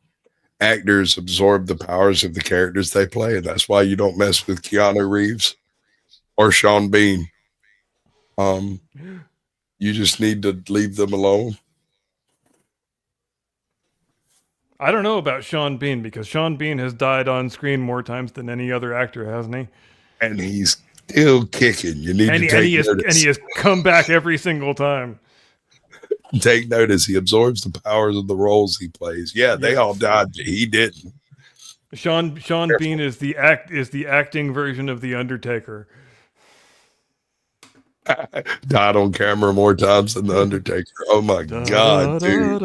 actors absorb the powers of the characters they play, and that's why you don't mess with Keanu Reeves or Sean Bean. You just need to leave them alone. I don't know about Sean Bean because Sean Bean has died on screen more times than any other actor, hasn't he? And he's still kicking. You need to take notice. And he has come back every single time. Take notice. He absorbs the powers of the roles he plays. Yeah, they all died, but he didn't. Sean Bean is the acting version of the Undertaker. Died on camera more times than the Undertaker. Oh my God, dude.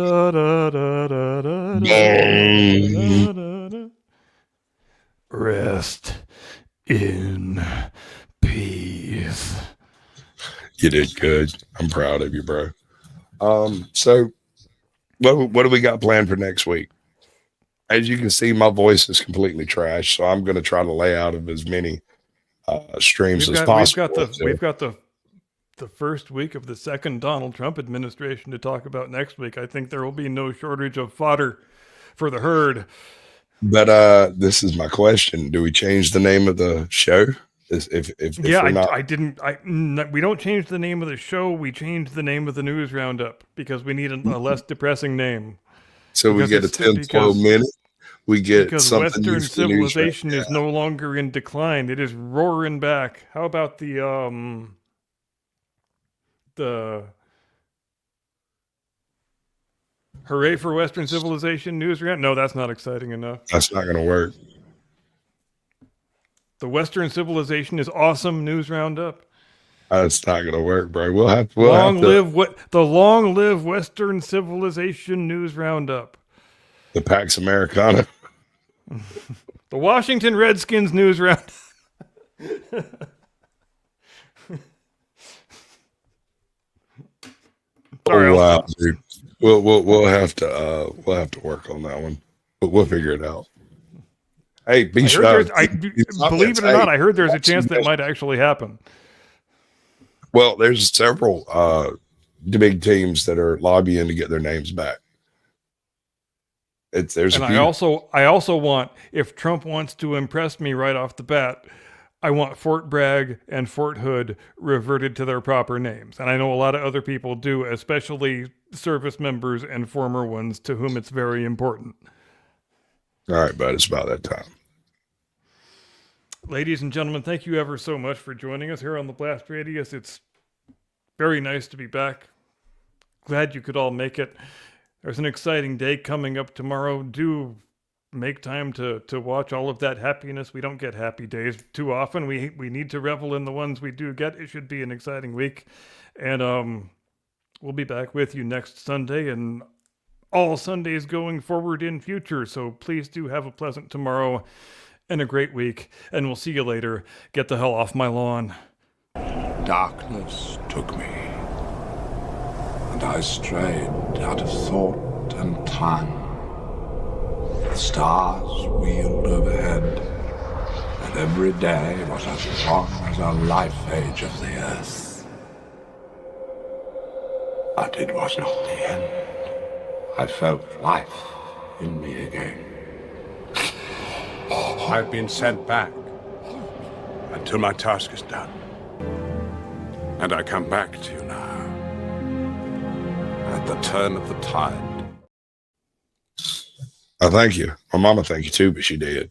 Rest in peace. You did good. I'm proud of you, bro. So what do we got planned for next week? As you can see, my voice is completely trash, so I'm going to try to lay out of as many streams as possible. We've got the first week of the second Donald Trump administration to talk about next week. I think there will be no shortage of fodder for the herd. But this is my question: do we change the name of the show? We don't change the name of the show. We change the name of the news roundup because we need a less depressing name. So we get a 10-12 minute. We get because something. Western civilization is no longer in decline; it is roaring back. How about the Hooray for Western Civilization news round? No, that's not exciting enough. That's not going to work. The Western Civilization is awesome news roundup. That's not going to work, bro. Long live Western Civilization news roundup. The Pax Americana. The Washington Redskins news roundup. Sorry, oh, wow, dude. We'll have to work on that one, but we'll figure it out. Hey, be sure. Believe it or not, I heard there's a chance that might actually happen. Well, there's several big teams that are lobbying to get their names back. I also want, if Trump wants to impress me right off the bat, I want Fort Bragg and Fort Hood reverted to their proper names. And I know a lot of other people do, especially service members and former ones to whom it's very important. All right, bud. It's about that time. Ladies and gentlemen, thank you ever so much for joining us here on the Blast Radius. It's very nice to be back. Glad you could all make it. There's an exciting day coming up tomorrow. Do make time to watch all of that happiness. We don't get happy days too often. We need to revel in the ones we do get. It should be an exciting week. And we'll be back with you next Sunday and all Sundays going forward in future. So please do have a pleasant tomorrow and a great week. And we'll see you later. Get the hell off my lawn. Darkness took me, and I strayed out of thought and time. The stars wheeled overhead, and every day was as long as a life age of the earth. But it was not the end. I felt life in me again. I've been sent back until my task is done. And I come back to you now. At the turn of the tide. I thank you. My mama thank you too, but she did.